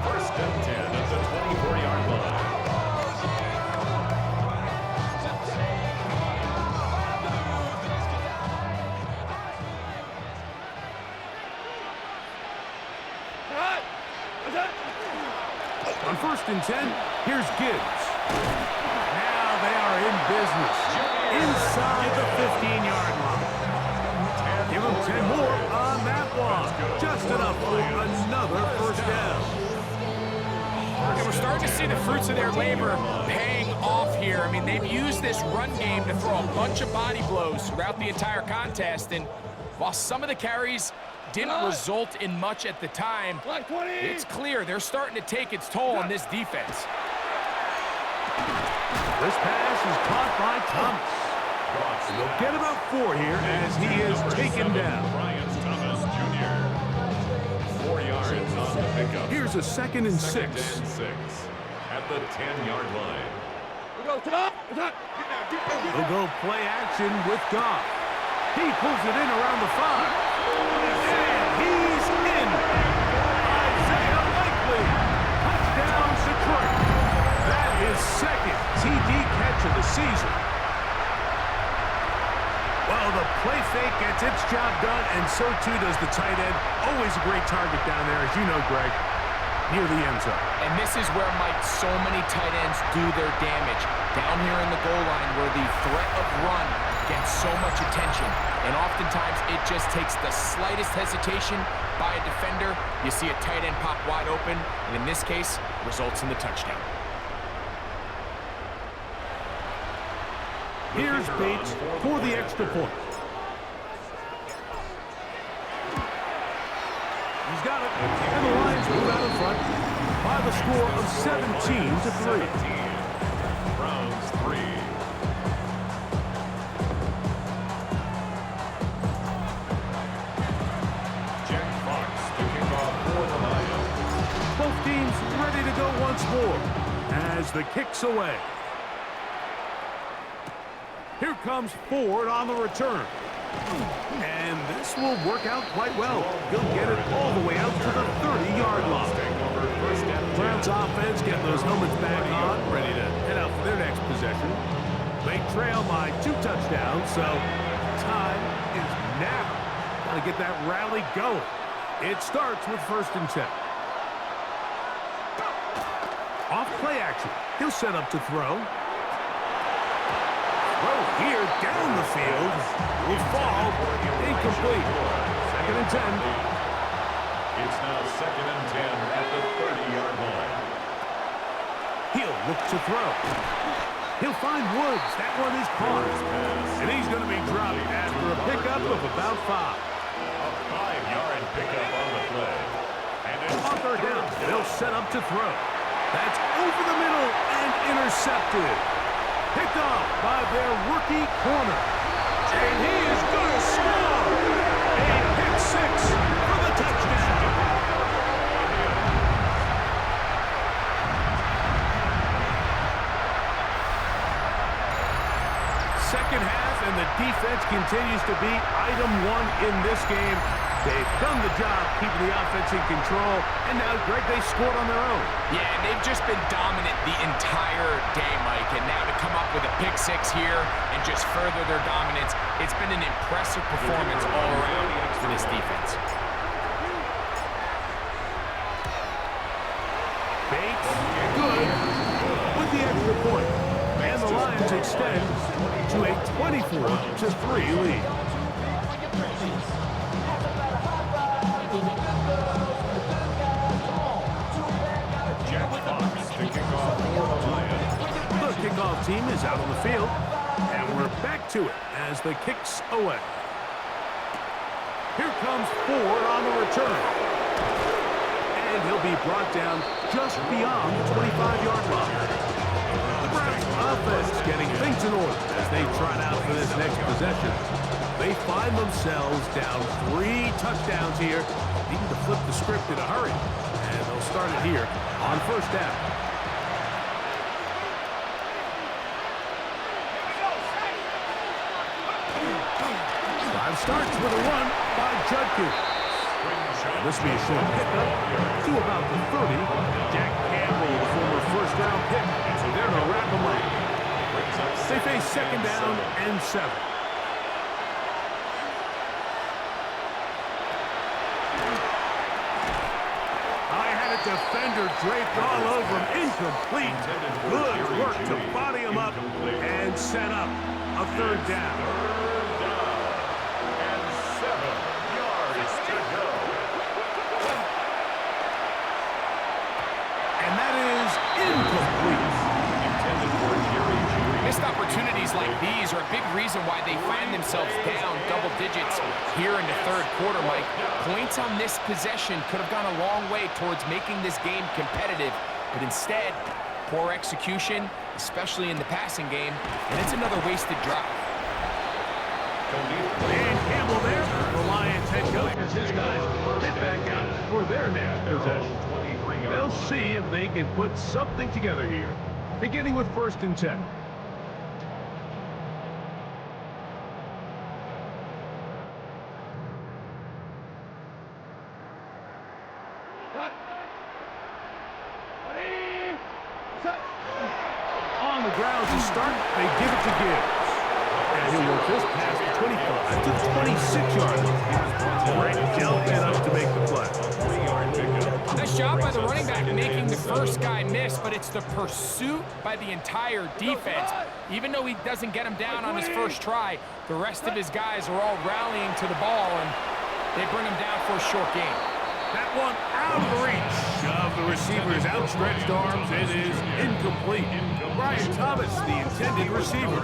First and 10 at the 24-yard line. On first and 10, here's Gibbs. Now they are in business. Inside the 15-yard line. Give them 10 more on that one. Just enough for another first down. And we're starting to see the fruits of their labor paying off here. I mean, they've used this run game to throw a bunch of body blows throughout the entire contest. And while some of the carries didn't result in much at the time, it's clear they're starting to take its toll on this defense. This pass is caught by Thomas. And they'll get about 4 here as he is taken down. Thomas Jr. 4 yards on the pickup. Here's a second and 6. Second and 6 at the 10-yard line. They'll go play action with Goff. He pulls it in around the 5. And he's in. Isaiah Likely. Touchdown Detroit. That is second of the season. Well, the play fake gets its job done, and so too does the tight end. Always a great target down there, as you know, Greg, near the end zone. And this is where, Mike, so many tight ends do their damage. Down here in the goal line where the threat of run gets so much attention. And oftentimes it just takes the slightest hesitation by a defender. You see a tight end pop wide open, and in this case, results in the touchdown. Here's Bates for the extra point. He's got it, and the Lions move out in front by the score of 17-3. Browns 3. Jack Fox to kick off for the Lions. Both teams ready to go once more as the kick's away. Here comes Ford on the return. And this will work out quite well. He'll get it all the way out to the 30-yard line. Browns offense getting those helmets back on, ready to head out for their next possession. They trail by 2 touchdowns, so time is now. Got to get that rally going. It starts with 1st and 10. Off play action. He'll set up to throw. Here down the field will fall incomplete. 2nd and 10. It's now 2nd and 10 at the 30-yard line. He'll look to throw. He'll find Woods. That one is caught. And he's going to be dropped after a pickup of about 5. A 5-yard pickup on the play. And it's On 3rd down, they'll set up to throw. That's over the middle and intercepted. Picked off by their rookie corner. And he is going to score. A pick 6 for the touchdown. Second half, and the defense continues to be item 1 in this game. They've done the job keeping the offense in control, and now, Greg, they scored on their own. Yeah, and they've just been dominant the entire day, Mike. And now to come up with a pick 6 here and just further their dominance, it's been an impressive performance all around for this defense. Bates, good, with the extra point. And the Lions extend to a 24-3 lead. Jack Fox to kick off for the Lions. The kickoff team is out on the field, and we're back to it as the kick's away. Here comes Ford on the return. And he'll be brought down just beyond the 25-yard line. The Browns offense getting things in order as they trot out for this next possession. They find themselves down 3 touchdowns here, needing to flip the script in a hurry. And they'll start it here on 1st down. Drive starts with a run by Judkins. This will be a short pickup to about the 30. Jack Campbell, the former 1st-round pick, so they're going to wrap him up. They face 2nd down and 7. Defender draped all over him, incomplete. Good work to body him up and set up a 3rd down. And 7 yards to go. And that is incomplete. Intended for Jerry Judy. Missed opportunities like these are a big reason why they find themselves down double digits here in the 3rd quarter, Mike. Points on this possession could have gone a long way towards making this game competitive, but instead, poor execution, especially in the passing game, and it's another wasted drive. And Campbell there, the Lions head coach, as his guys head back out for their next possession. They'll see if they can put something together here, beginning with 1st and 10. On the ground to start, they give it to Gibbs. And he'll work this past the 25 to the 26-yard line. Great jumping up to make the play. 3-yard pickup. Nice job by the running back making the first guy miss, but it's the pursuit by the entire defense. Even though he doesn't get him down on his first try, the rest of his guys are all rallying to the ball, and they bring him down for a short gain. That one out of the reach of the receiver's outstretched arms. It is incomplete. Brian Thomas, the intended receiver.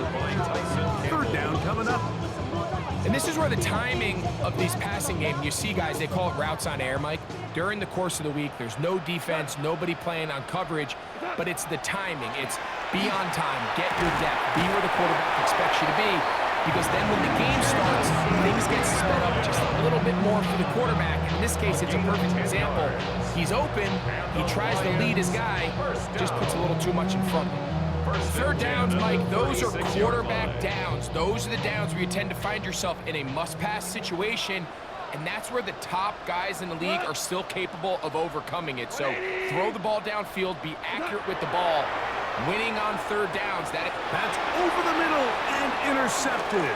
Third down coming up. And this is where the timing of these passing games, you see guys, they call it routes on air, Mike. During the course of the week, there's no defense, nobody playing on coverage, but it's the timing. It's be on time, get your depth, be where the quarterback expects you to be, because then when the game starts, things get sped up just a little bit more for the quarterback. In this case, it's a perfect example. He's open, he tries to lead his guy, just puts a little too much in front of him. Third downs, Mike, those are quarterback downs. Those are the downs where you tend to find yourself in a must-pass situation, and that's where the top guys in the league are still capable of overcoming it. So throw the ball downfield, be accurate with the ball. Winning on third downs. That's over the middle and intercepted.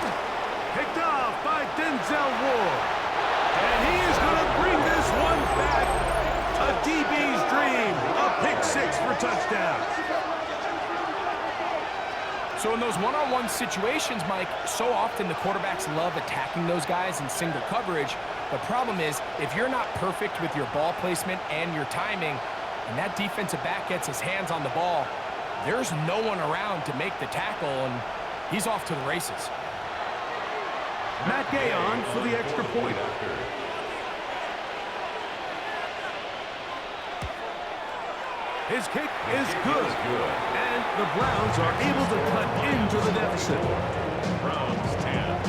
Picked off by Denzel Ward. And he is going to bring this one back. A DB's dream. A pick six for touchdown. So in those one-on-one situations, Mike, so often the quarterbacks love attacking those guys in single coverage. The problem is, if you're not perfect with your ball placement and your timing, and that defensive back gets his hands on the ball, there's no one around to make the tackle, and he's off to the races. Matt Gay on for the extra point. His kick is good. And the Browns are able to cut into the deficit. Browns 10.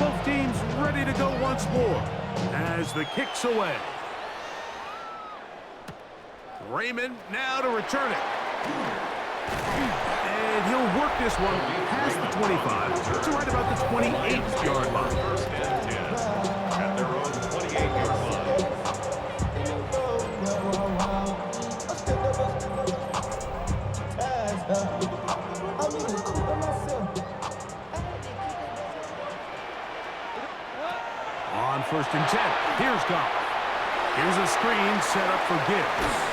Both teams ready to go once more as the kick's away. Raymond now to return it. And he'll work this one past the 25 to right about the 28-yard line. First and 10 at their own 28-yard line. On first and 10, here's Goff. Here's a screen set up for Gibbs.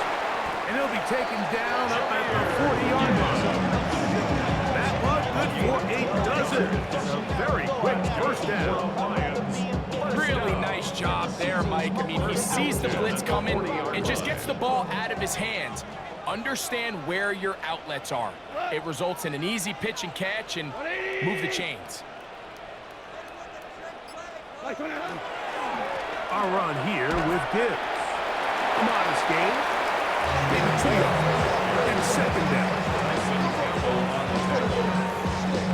And he'll be taken down up at the 40-yard line. That one good for 8 dozen. A very quick first down. Really nice job there, Mike. I mean, he sees the blitz coming and just gets the ball out of his hands. Understand where your outlets are. It results in an easy pitch and catch and move the chains. Our run here with Gibbs. A modest gain. Maybe 2 yards. And second down.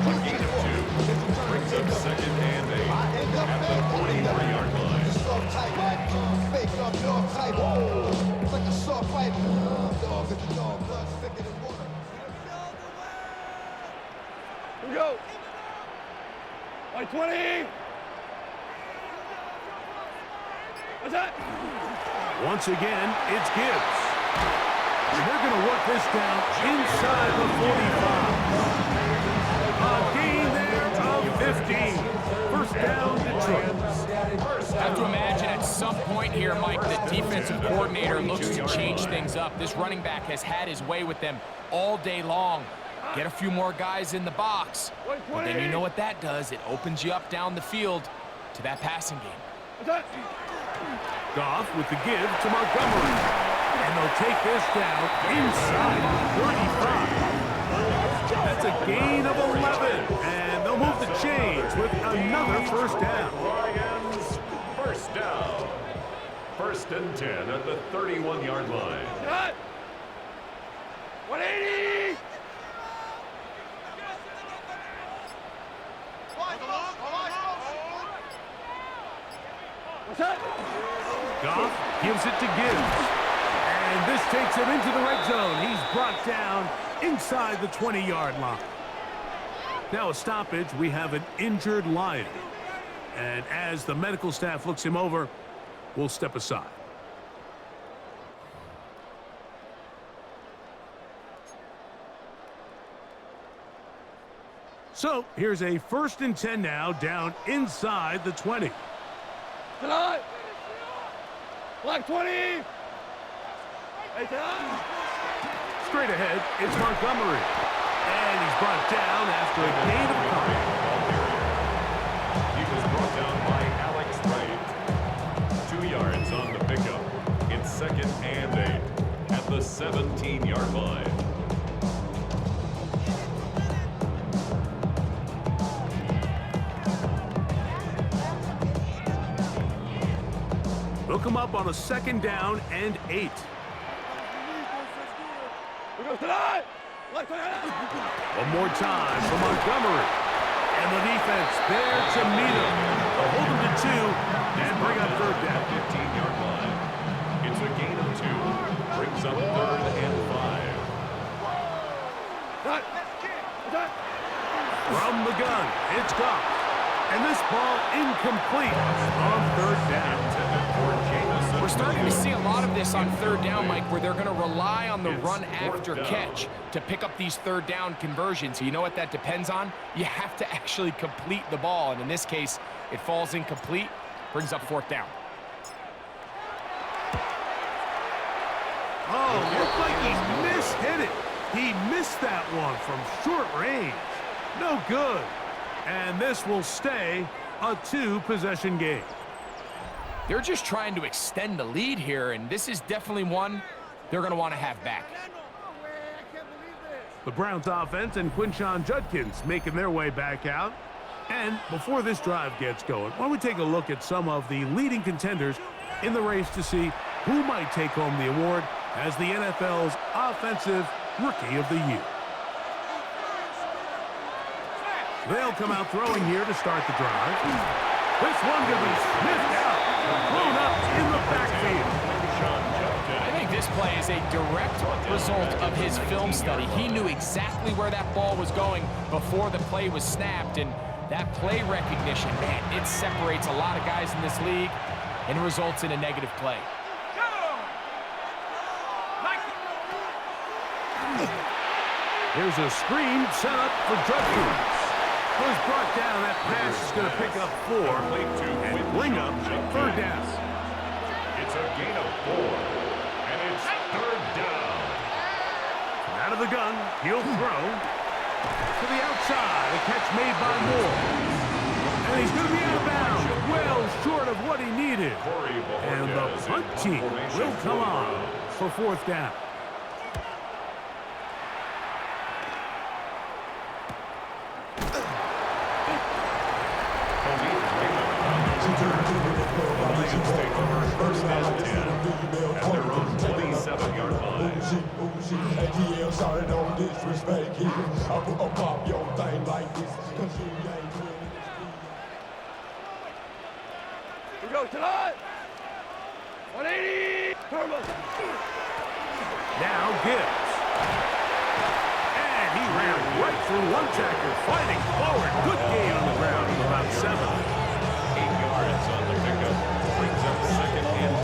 A gain of 2 brings up second and 8 at the 44-yard line. Here we go. Like 20. What's that? Once again, it's Gibbs. And they're going to work this down inside the 45. A gain there of 15. First down, Detroit. I have to imagine at some point here, Mike, the defensive coordinator looks to change things up. This running back has had his way with them all day long. Get a few more guys in the box. But then you know what that does. It opens you up down the field to that passing game. What's that? Goff with the give to Montgomery. And they'll take this down inside the 35. That's a gain of 11. And they'll move the chains with another first down. Lions, first down. First and 10 at the 31-yard line. Cut. 180. What's that? Goff gives it to Gibbs. And this takes him into the red zone. He's brought down inside the 20-yard line. Now a stoppage, we have an injured Lion. And as the medical staff looks him over, will step aside. So here's a 1st and 10 now, down inside the 20. Tonight. Black 20. Hey, Straight ahead, it's Montgomery. And he's brought down after a gain of a couple. He was brought down by Alex Wright. 2 yards on the pickup. It's 2nd and 8 at the 17-yard line. They'll come up on a 2nd down and 8. We go tonight. Black 20. One more time for Montgomery. And the defense there to meet him. They'll hold him to 2 and bring up 3rd down. 15-yard line. It's a gain of 2. Brings up 3rd and 5. From the gun, it's Goff. And this ball incomplete on 3rd down. We're starting to see a lot of this on 3rd down, Mike, where they're going to rely on the run after catch to pick up these 3rd down conversions. You know what that depends on? You have to actually complete the ball, and in this case, it falls incomplete, brings up 4th down. Oh, looked like he mishit it. He missed that one from short range. No good. And this will stay a 2-possession game. They're just trying to extend the lead here, and this is definitely one they're going to want to have back. The Browns offense and Quinshon Judkins making their way back out. And before this drive gets going, why don't we take a look at some of the leading contenders in the race to see who might take home the award as the NFL's Offensive Rookie of the Year. They'll come out throwing here to start the drive. This one could be sniffed out, thrown up in the backfield. I think this play is a direct result of his film study. He knew exactly where that ball was going before the play was snapped, and that play recognition, man, it separates a lot of guys in this league and results in a negative play. Here's a screen set up for Judkins. Was brought down. That pass is going to pick up 4 and bring up 3rd down. It's a gain of 4, and it's 3rd down. Out of the gun, he'll throw to the outside. A catch made by Moore. And he's going to be out of bounds, well short of what he needed. And the punt team will come on for 4th down. We go tonight. 180. Now Gibbs. And he ran right through one tackle, fighting forward. Good gain on the ground of about 7. 8 yards on the pickup. Brings up 2nd and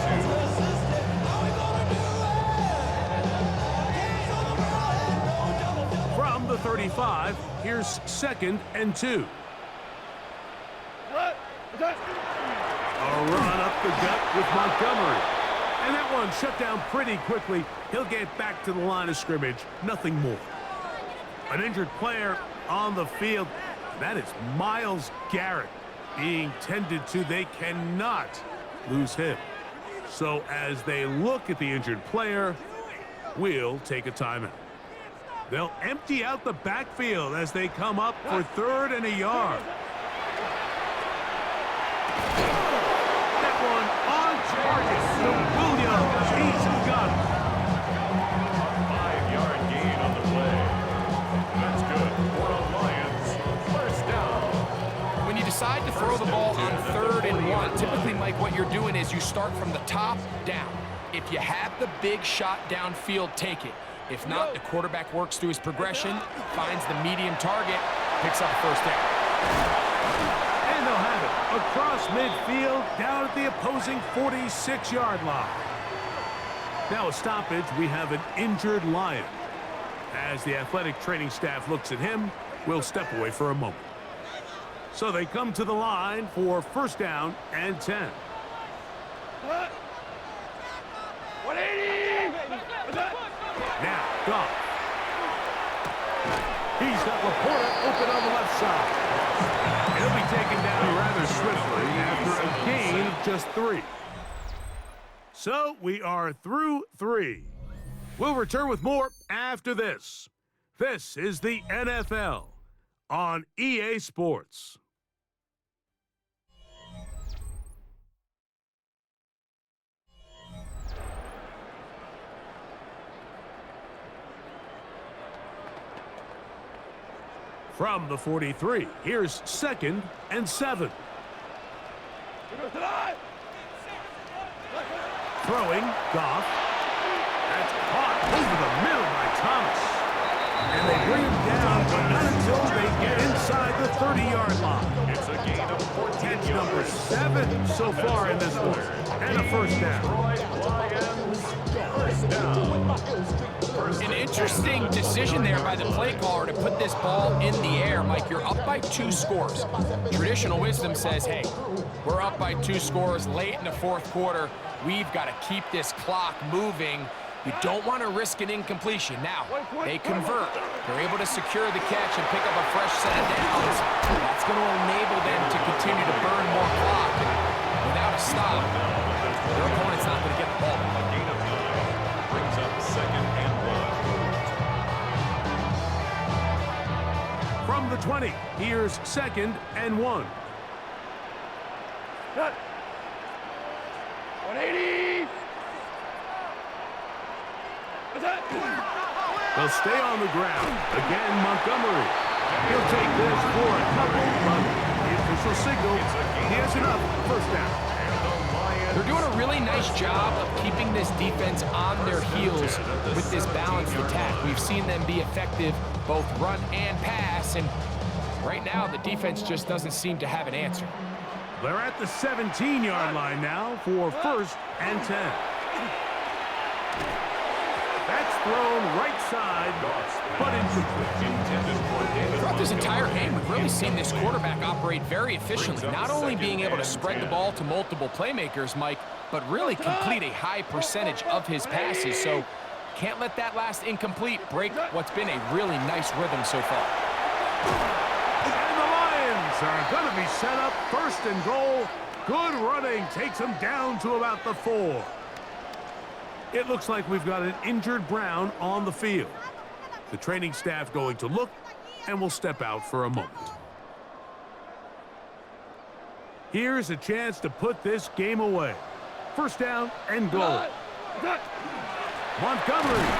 2. From the 35, here's 2nd and 2. A run up the gut with Montgomery. And that one shut down pretty quickly. He'll get back to the line of scrimmage. Nothing more. An injured player on the field. That is Myles Garrett being tended to. They cannot lose him. So as they look at the injured player, we'll take a timeout. They'll empty out the backfield as they come up for 3rd and a yard. That one on target. So Williams, he's got it. 5-yard gain on the play. That's good for the Lions. 1st down. When you decide to throw the ball on 3rd and 1, typically, Mike, what you're doing is you start from the top down. If you have the big shot downfield, take it. If not, the quarterback works through his progression, finds the medium target, picks up 1st down. And they'll have it. A across midfield, down at the opposing 46-yard line. Now a stoppage, we have an injured Lion. As the athletic training staff looks at him, we'll step away for a moment. So they come to the line for first down and 10. 180! Now, Goff. He's got Laporta open on the left side. He'll be taken down rather swiftly after a gain of just 3. So we are through 3. We'll return with more after this. This is the NFL on EA Sports. From the 43, here's 2nd and 7. Throwing, Goff. That's caught over the middle by Thomas. And they bring him down, but not until they get inside the 30-yard line. It's a gain of 14 Catch number 7 so far in this one. And a first down. First down. An interesting decision there by the play caller to put this ball in the air. Mike, you're up by 2 scores. Traditional wisdom says, hey, we're up by 2 scores late in the 4th quarter. We've got to keep this clock moving. You don't want to risk an incompletion. Now, they convert. They're able to secure the catch and pick up a fresh set of downs. That's going to enable them to continue to burn more clock. And without a stop, their opponent's not going to get the ball. A gain of 9 brings up 2nd and 1. From the 20, here's 2nd and 1. Cut. 180! They'll stay on the ground. Again, Montgomery. He'll take this for a couple, but the official signal, he has enough. First down. They're doing a really nice job of keeping this defense on their heels with this balanced attack. We've seen them be effective both run and pass, and right now the defense just doesn't seem to have an answer. They're at the 17-yard line now for first and 10. That's thrown right side, but incomplete. Throughout this entire game, we've really seen this quarterback operate very efficiently, not only being able to spread the ball to multiple playmakers, Mike, but really complete a high percentage of his passes. So can't let that last incomplete break what's been a really nice rhythm so far. And the Lions are going to be set up first and goal. Good running takes them down to about the 4. It looks like we've got an injured Brown on the field. The training staff going to look, and will step out for a moment. Here's a chance to put this game away. First down and goal. Montgomery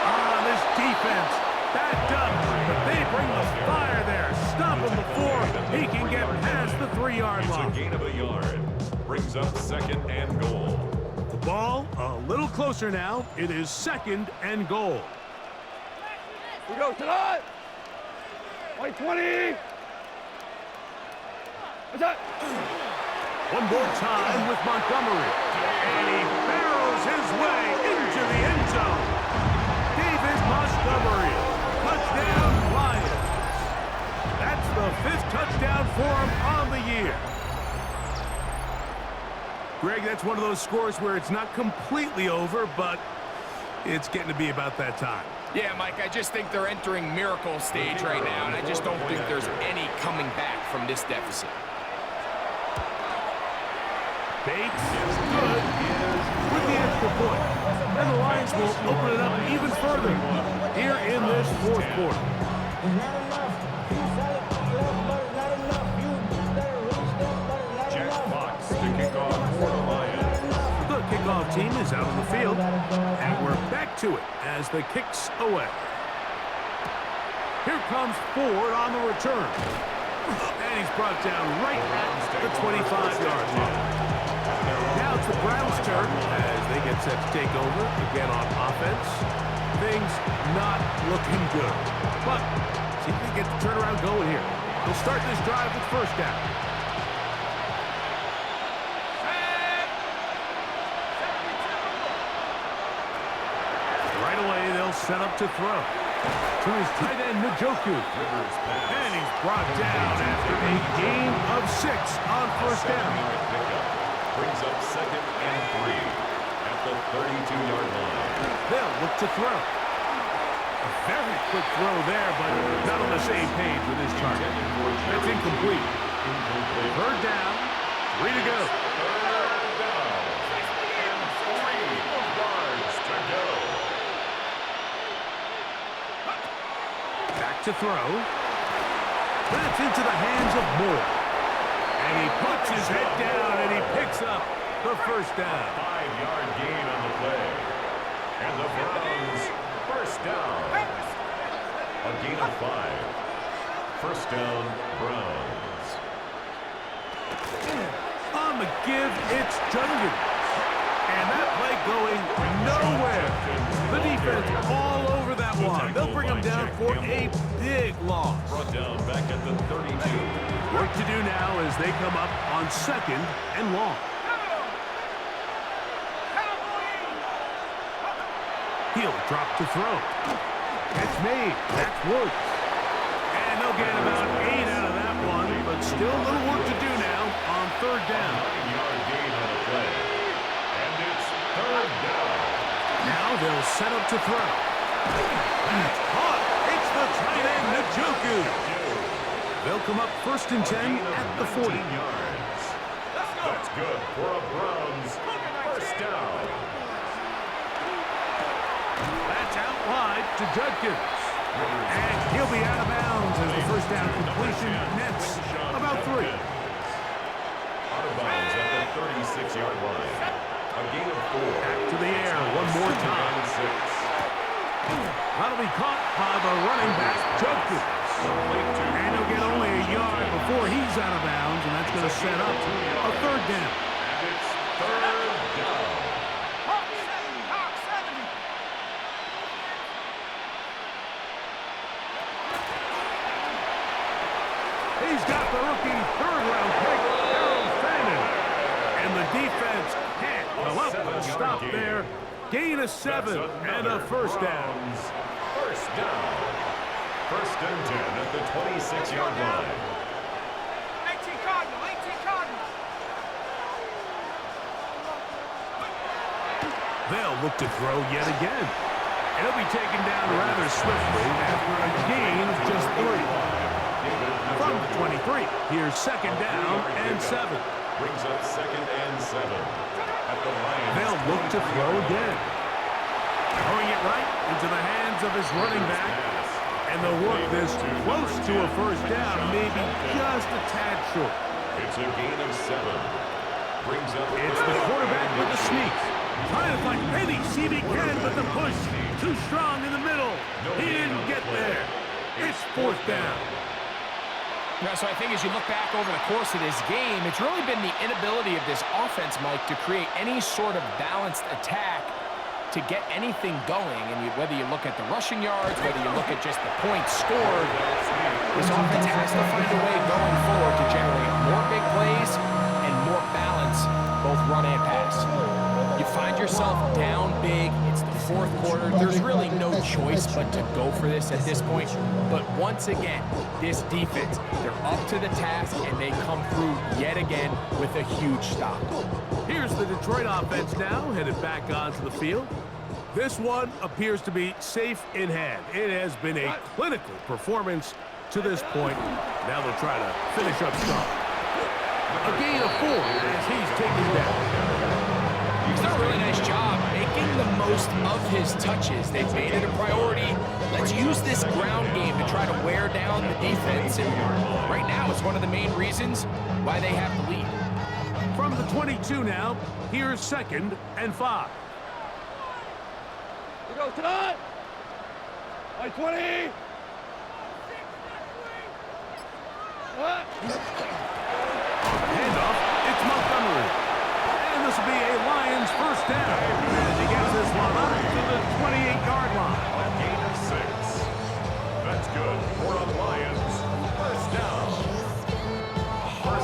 on this defense. Backed up, but they bring the fire there. Stop him before he can get past the 3-yard line. It's a gain of a yard. Brings up 2nd and goal. The ball a little closer now. It is 2nd and goal. We go tonight. 120. One more time with Montgomery. And he barrels his way into the end zone. David Montgomery. Touchdown, Lions. That's the 5th touchdown for him on the year. Greg, that's one of those scores where it's not completely over, but it's getting to be about that time. Yeah, Mike, I just think they're entering miracle stage right now, and I just don't think there's any coming back from this deficit. Bates is good with the extra point. And the Lions will open it up even further here in this 4th quarter. Jack Fox to kick off for the Lions. The kickoff team is out on the field, and we're back to it as the kick's away. Here comes Ford on the return. And he's brought down right at the 25-yard line. Now it's the Browns' turn as they get set to take over again on offense. Things not looking good. But see if they get the turnaround going here. They'll start this drive with first down. set up to throw. To his tight end, Njoku. And he's brought down after a gain of 6 on first down. Brings up 2nd and 3 at the 32-yard line. They'll look to throw. A very quick throw there, but not on the same page with his target. That's incomplete. Third down, 3 to go. Back to throw. That's into the hands of Moore. And he puts his head down and he picks up the first down. 5-yard gain on the play. And the Browns, first down. A gain of 5. First down, Browns. On the give, it's Jungins. And that play going nowhere. The defense all over that one. They'll bring him down for a big loss. Brought down back at the 32. Work to do now as they come up on 2nd and long. He'll drop to throw. It's made. That's Woods. And they'll get about 8 out of that one, but still a little work to do now on 3rd down. 9-yard gain on the play. And it's 3rd down. Now they'll set up to throw. That's caught. It's the tight end, Njoku. They'll come up 1st and 10 at the 40. Yards. That's good for a Browns first down. That's out wide to Judkins. And he'll be out of bounds as the first down completion nets about 3. Out of bounds at the 36-yard line. A gain of 4. Back to the air one more time. That'll be caught by the running back, Judkins. And he'll get only a yard before he's out of bounds, and that's going to set up a 3rd down. And it's 3rd down. He's got the rookie 3rd-round pick, Harold Fannin. And the defense can't come up with a stop there. Gain of 7 and a first down. First down. 1st and 10 at the 26-yard line. 18 Cardinal, 18 Cardinal. They'll look to throw yet again. And he'll be taken down rather swiftly after a gain of just 3. From the 23, here's 2nd down and 7. Brings up 2nd and 7 at the line. They'll look to throw again. Throwing it right into the hands of his running back. And they'll work this close to a first down, maybe just a tad short. It's a gain of 7. Brings up. It's the quarterback with the sneak. Trying to find any seam he can, but the push too strong in the middle. He didn't get there. It's 4th down. Yeah, so I think as you look back over the course of this game, it's really been the inability of this offense, Mike, to create any sort of balanced attack to get anything going. And whether you look at the rushing yards, whether you look at just the points scored, this offense has to find a way going forward to generate more big plays and more balance, both run and pass. You find yourself down big. It's the 4th quarter. There's really no choice but to go for this at this point. But once again, this defense, they're up to the task, and they come through yet again with a huge stop. Here's the Detroit offense now, headed back onto the field. This one appears to be safe in hand. It has been a clinical performance to this point. Now they'll try to finish up strong. A gain of 4 as he's taken down. He's done a really nice job making the most of his touches. They've made it a priority. Let's use this ground game to try to wear down the defense. And right now, it's one of the main reasons why they have the lead. From the 22 now, here's 2nd and 5. We go tonight. By 20. What? Handoff, it's Montgomery. And this will be a Lions first down. As he gets this one up to the 28-yard line. A gain of 6. That's good for a Lions first down.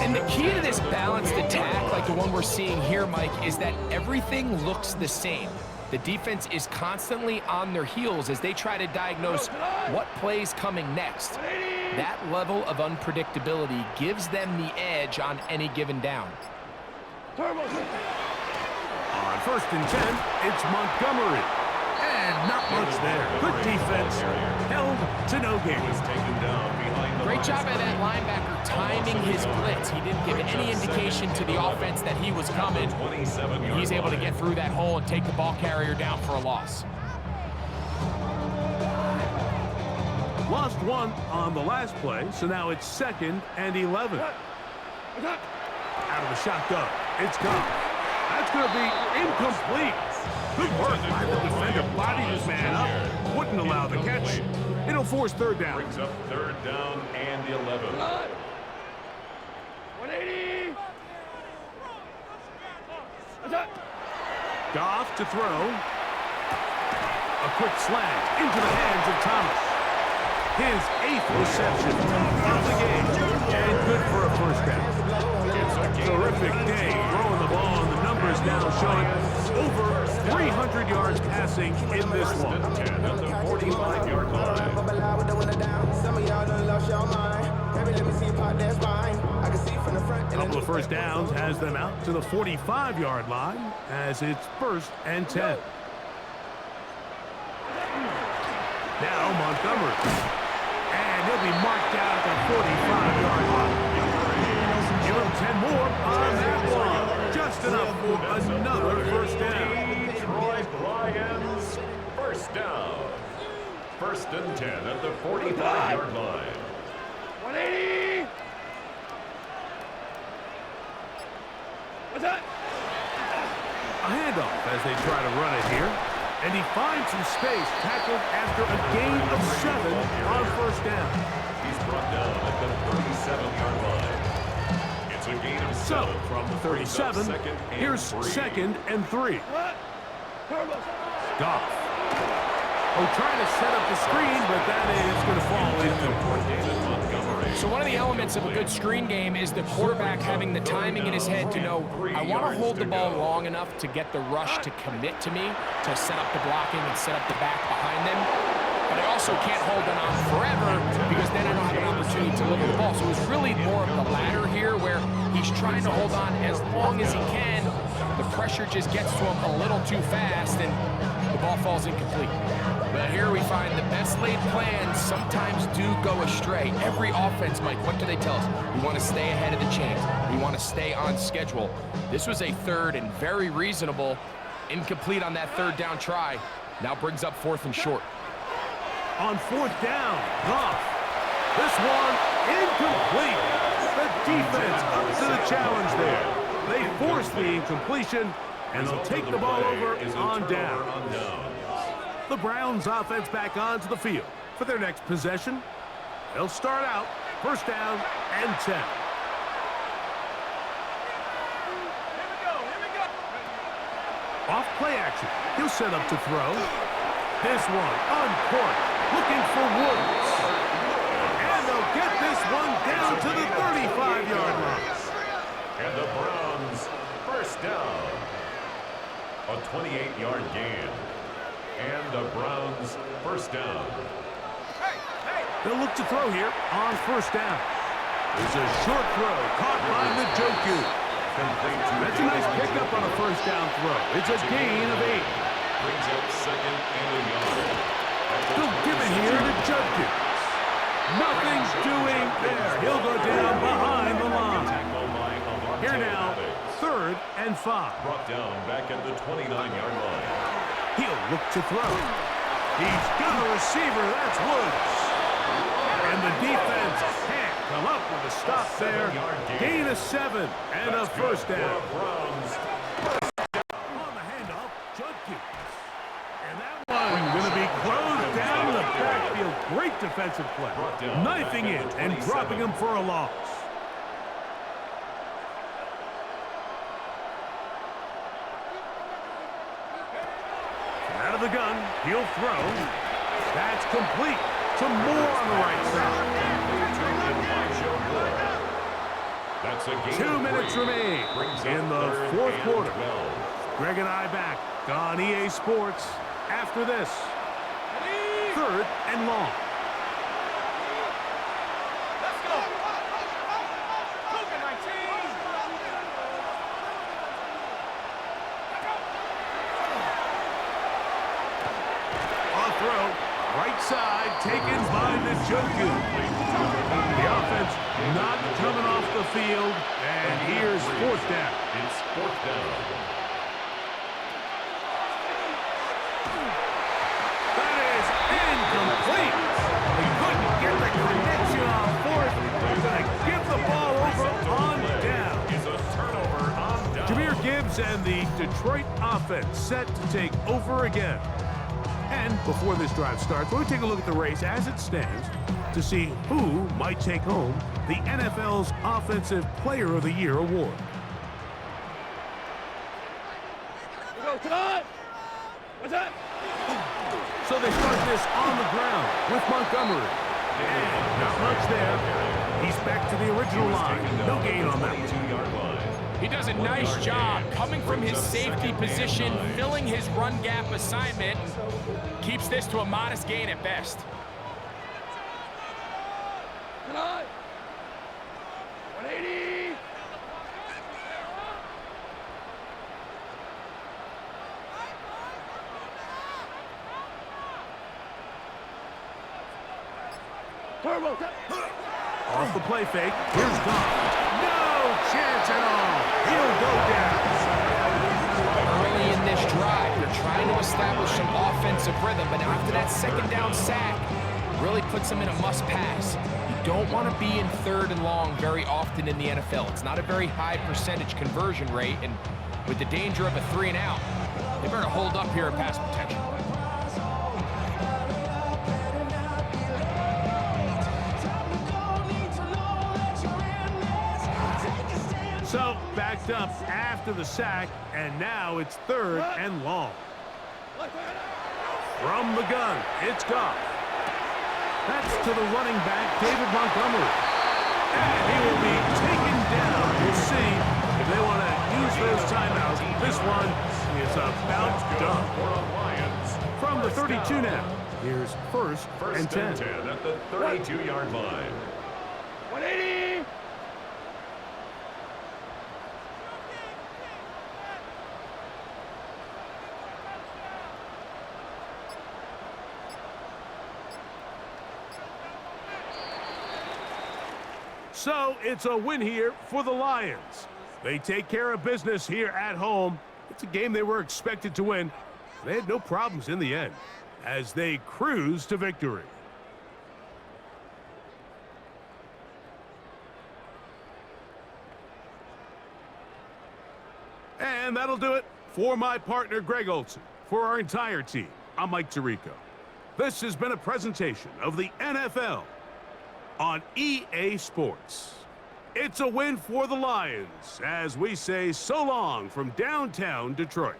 And the key to this balanced attack, like the one we're seeing here, Mike, is that everything looks the same. The defense is constantly on their heels as they try to diagnose what play's coming next. That level of unpredictability gives them the edge on any given down. On 1st and 10, it's Montgomery. And not much there. Good defense. Held to no gain. Great job by that linebacker timing his blitz. He didn't give any indication to the offense that he was coming. He's able to get through that hole and take the ball carrier down for a loss. Lost one on the last play, so now it's 2nd and 11. Out of the shotgun. It's gone. That's going to be incomplete. Good work by the defender. Bodied his man up. Wouldn't allow the catch. It'll force 3rd down. Brings up 3rd down and 11. 180. Goff to throw. A quick slant into the hands of Thomas. His 8th reception of the game. And good for a 1st down. It's a terrific day throwing the ball, and the numbers now showing over 300 yards passing in this one. 10 at the 45-yard line. Couple of 1st downs has them out to the 45-yard line as it's 1st and 10. Now Montgomery. And he'll be marked out at the 45-yard line. Give him 10 more on that one. Just enough for another 1st down. Detroit Lions, 1st down. 1st and 10 at the 45-yard line. 180. What's that? A handoff as they try to run it here. And he finds some space, tackled after a gain of 7 on 1st down. He's brought down at the 37-yard line. It's a gain of 7. So, from the 37, here's 2nd and 3. Goff. Oh, trying to set up the screen, but that is going to fall into. So one of the elements of a good screen game is the quarterback having the timing in his head to know, I want to hold the ball long enough to get the rush to commit to me, to set up the blocking and set up the back behind them. But I also can't hold it on forever because then I don't have an opportunity to deliver the ball. So it's really more of the latter here where he's trying to hold on as long as he can. The pressure just gets to him a little too fast and the ball falls incomplete. But here we find the best laid plans sometimes do go astray. Every offense, Mike, what do they tell us? We want to stay ahead of the chains. We want to stay on schedule. This was a 3rd and very reasonable. Incomplete on that 3rd down try. Now brings up 4th and short. On 4th down, Goff. This one incomplete. The defense up to the challenge there. They force the incompletion, and they'll take the ball over on down. The Browns offense back onto the field for their next possession. They'll start out 1st down and 10. Off play action. He'll set up to throw. This one on court, looking for Woods. And they'll get this one down to the 35-yard line. And the Browns, 1st down. A 28-yard gain. And the Browns, 1st down. They'll look to throw here on 1st down. There's a short throw caught by the Njoku. That's a nice pickup on a 1st down throw. It's a gain of 8. Brings up 2nd and a yard. They'll give it here to Njoku. Nothing's doing there. He'll go down behind the line. Here now, 3rd and 5. Brought down back at the 29-yard line. He'll look to throw. He's got a receiver. That's Woods. And the defense can't come up with a stop there. Gain of 7 and a 1st down. On the handoff, Njoku. And that one going to be closed down in the backfield. Great defensive play. Knifing in and dropping him for a loss. Out of the gun, he'll throw. That's complete to Moore on the right side. That's a gain 2 minutes remain in the 4th quarter. Greg and I back on EA Sports after this. 3rd and long. Let's go. Coca 19. On throw, right side, taken by Njoku. The offense not coming off the field, and here's 4th down. It's 4th down. That is incomplete. He couldn't get the connection on 4th. They're going to give the ball over on down. It's a turnover on down. Jameer Gibbs and the Detroit offense set to take over again. And before this drive starts, we'll take a look at the race as it stands to see who might take home the NFL's Offensive Player of the Year award. Go, Todd. What's that? So they start this on the ground with Montgomery. And not much there. He's back to the original line. No gain on that one. 22-yard line. He does a nice job coming from his safety position, filling his run gap assignment, keeps this to a modest gain at best. Come on. 180. Turbo. Off the play fake. Here's Goff. No chance at all. He'll go down. Early in this drive, they're trying to establish some offensive rhythm, but after that 2nd down sack, really puts them in a must-pass. You don't want to be in 3rd and long very often in the NFL. It's not a very high percentage conversion rate, and with the danger of a 3 and out, they better hold up here in pass protection. So backed up after the sack, and now it's 3rd and long. From the gun, it's Goff. That's to the running back, David Montgomery. And he will be taken down. We'll see if they want to use those timeouts. This one is about done. From the 32 now, here's 1st and 10. At the 32-yard line. 180. So it's a win here for the Lions. They take care of business here at home. It's a game they were expected to win. They had no problems in the end as they cruise to victory. And that'll do it for my partner, Greg Olsen. For our entire team, I'm Mike Tirico. This has been a presentation of the NFL on EA Sports. It's a win for the Lions as we say so long from downtown Detroit.